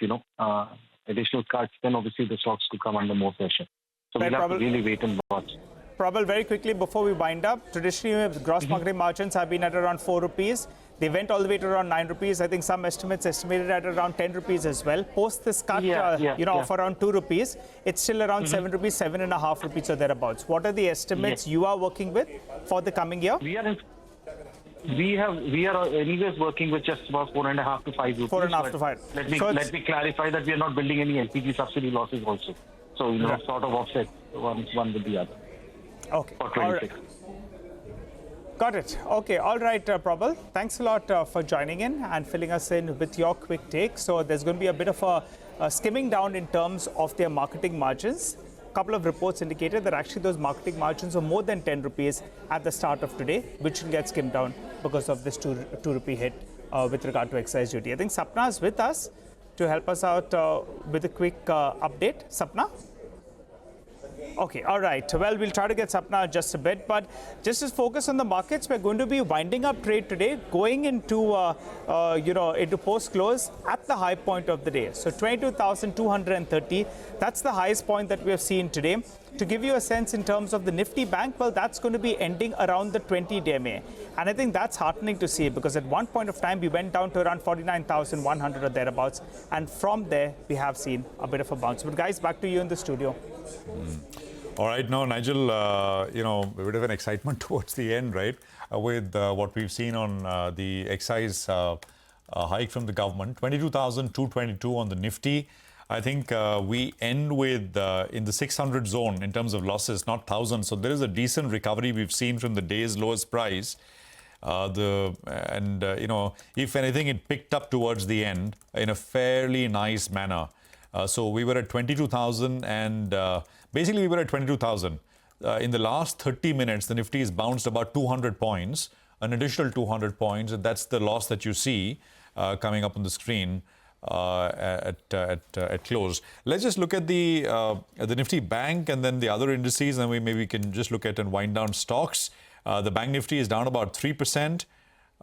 additional cuts, then obviously the stocks could come under more pressure. So we'll have to really wait and watch. Prabal, very quickly before we wind up, traditionally gross marketing margins have been at around 4 rupees. They went all the way to around 9 rupees. I think some estimates estimated at around 10 rupees as well. Post this cut, of around 2 rupees, it's still around 7 rupees, 7.5 rupees or thereabouts. What are the estimates you are working with for the coming year? We are anyways working with just about 4.5 to 5 rupees. 4.5 to 5. Let me clarify that we are not building any LPG subsidy losses also. So, sort of offset one with the other. Okay. For 26. Got it. Okay. All right, Prabal. Thanks a lot for joining in and filling us in with your quick take. So there's going to be a bit of a skimming down in terms of their marketing margins. A couple of reports indicated that actually those marketing margins are more than 10 rupees at the start of today, which will get skimmed down because of this 2 rupee hit with regard to excise duty. I think Sapna is with us to help us out with a quick update. Sapna? Okay, all right. Well, we'll try to get Sapna just a bit, but just to focus on the markets, we're going to be winding up trade today, going into into post-close at the high point of the day. So 22,230. That's the highest point that we have seen today. To give you a sense in terms of the Nifty Bank, well, that's going to be ending around the 20-day MA. And I think that's heartening to see because at one point of time, we went down to around 49,100 or thereabouts. And from there, we have seen a bit of a bounce. But guys, back to you in the studio. All right, now, Nigel, a bit of an excitement towards the end, right, with what we've seen on the excise hike from the government, 22,222 on the Nifty. I think we end with in the 600 zone in terms of losses, not 1,000. So there is a decent recovery we've seen from the day's lowest price. If anything, it picked up towards the end in a fairly nice manner. So we were at 22,000 and basically we were at 22,000. In the last 30 minutes, the Nifty has bounced about 200 points, an additional 200 points. And that's the loss that you see coming up on the screen at close. Let's just look at the Nifty Bank and then the other indices, and maybe we can just look at and wind down stocks. The Bank Nifty is down about 3%,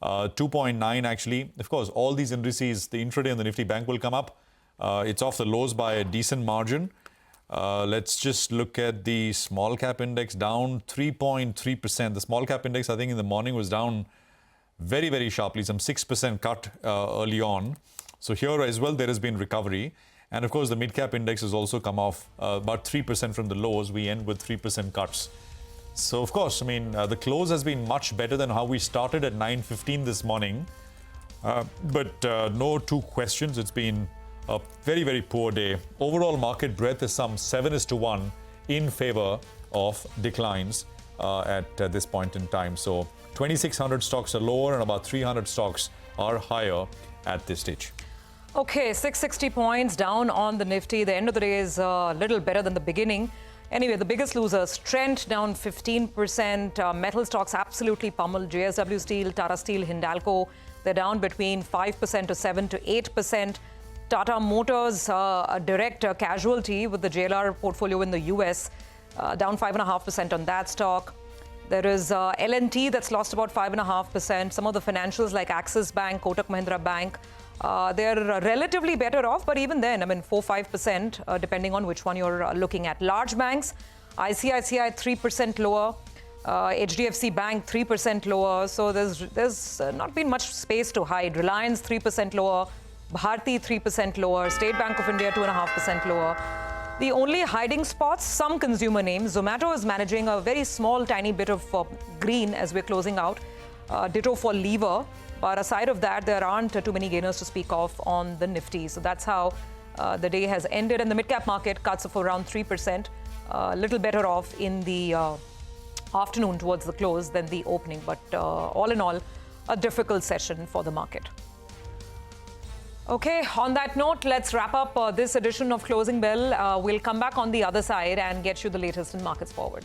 2.9 actually. Of course, all these indices, the intraday and the Nifty Bank will come up. It's off the lows by a decent margin. Let's just look at the small cap index, down 3.3%. The small cap index, I think in the morning was down very, very sharply, some 6% cut early on. So here as well, there has been recovery. And of course, the mid cap index has also come off about 3% from the lows. We end with 3% cuts. So of course, the close has been much better than how we started at 9:15 this morning. But no two questions. It's been a very, very poor day. Overall market breadth is some 7:1 in favor of declines at this point in time. So 2,600 stocks are lower and about 300 stocks are higher at this stage. Okay, 660 points down on the Nifty. The end of the day is a little better than the beginning. Anyway, the biggest losers, Trent down 15%. Metal stocks absolutely pummeled. JSW Steel, Tata Steel, Hindalco, they're down between 5% to 7 to 8%. Tata Motors, a direct casualty with the JLR portfolio in the US, down 5.5% on that stock. There is L&T that's lost about 5.5%. Some of the financials like Axis Bank, Kotak Mahindra Bank, they're relatively better off, but even then, 4-5%, depending on which one you're looking at. Large banks, ICICI 3% lower, HDFC Bank 3% lower. So there's not been much space to hide. Reliance 3% lower. Bharti 3% lower. State Bank of India 2.5% lower. The only hiding spots, some consumer names. Zomato is managing a very small, tiny bit of green as we're closing out. Ditto for Lever. But aside of that, there aren't too many gainers to speak of on the Nifty. So that's how the day has ended. And the mid-cap market cuts of around 3%. A little better off in the afternoon towards the close than the opening. But all in all, a difficult session for the market. Okay, on that note, let's wrap up this edition of Closing Bell. We'll come back on the other side and get you the latest in markets forward.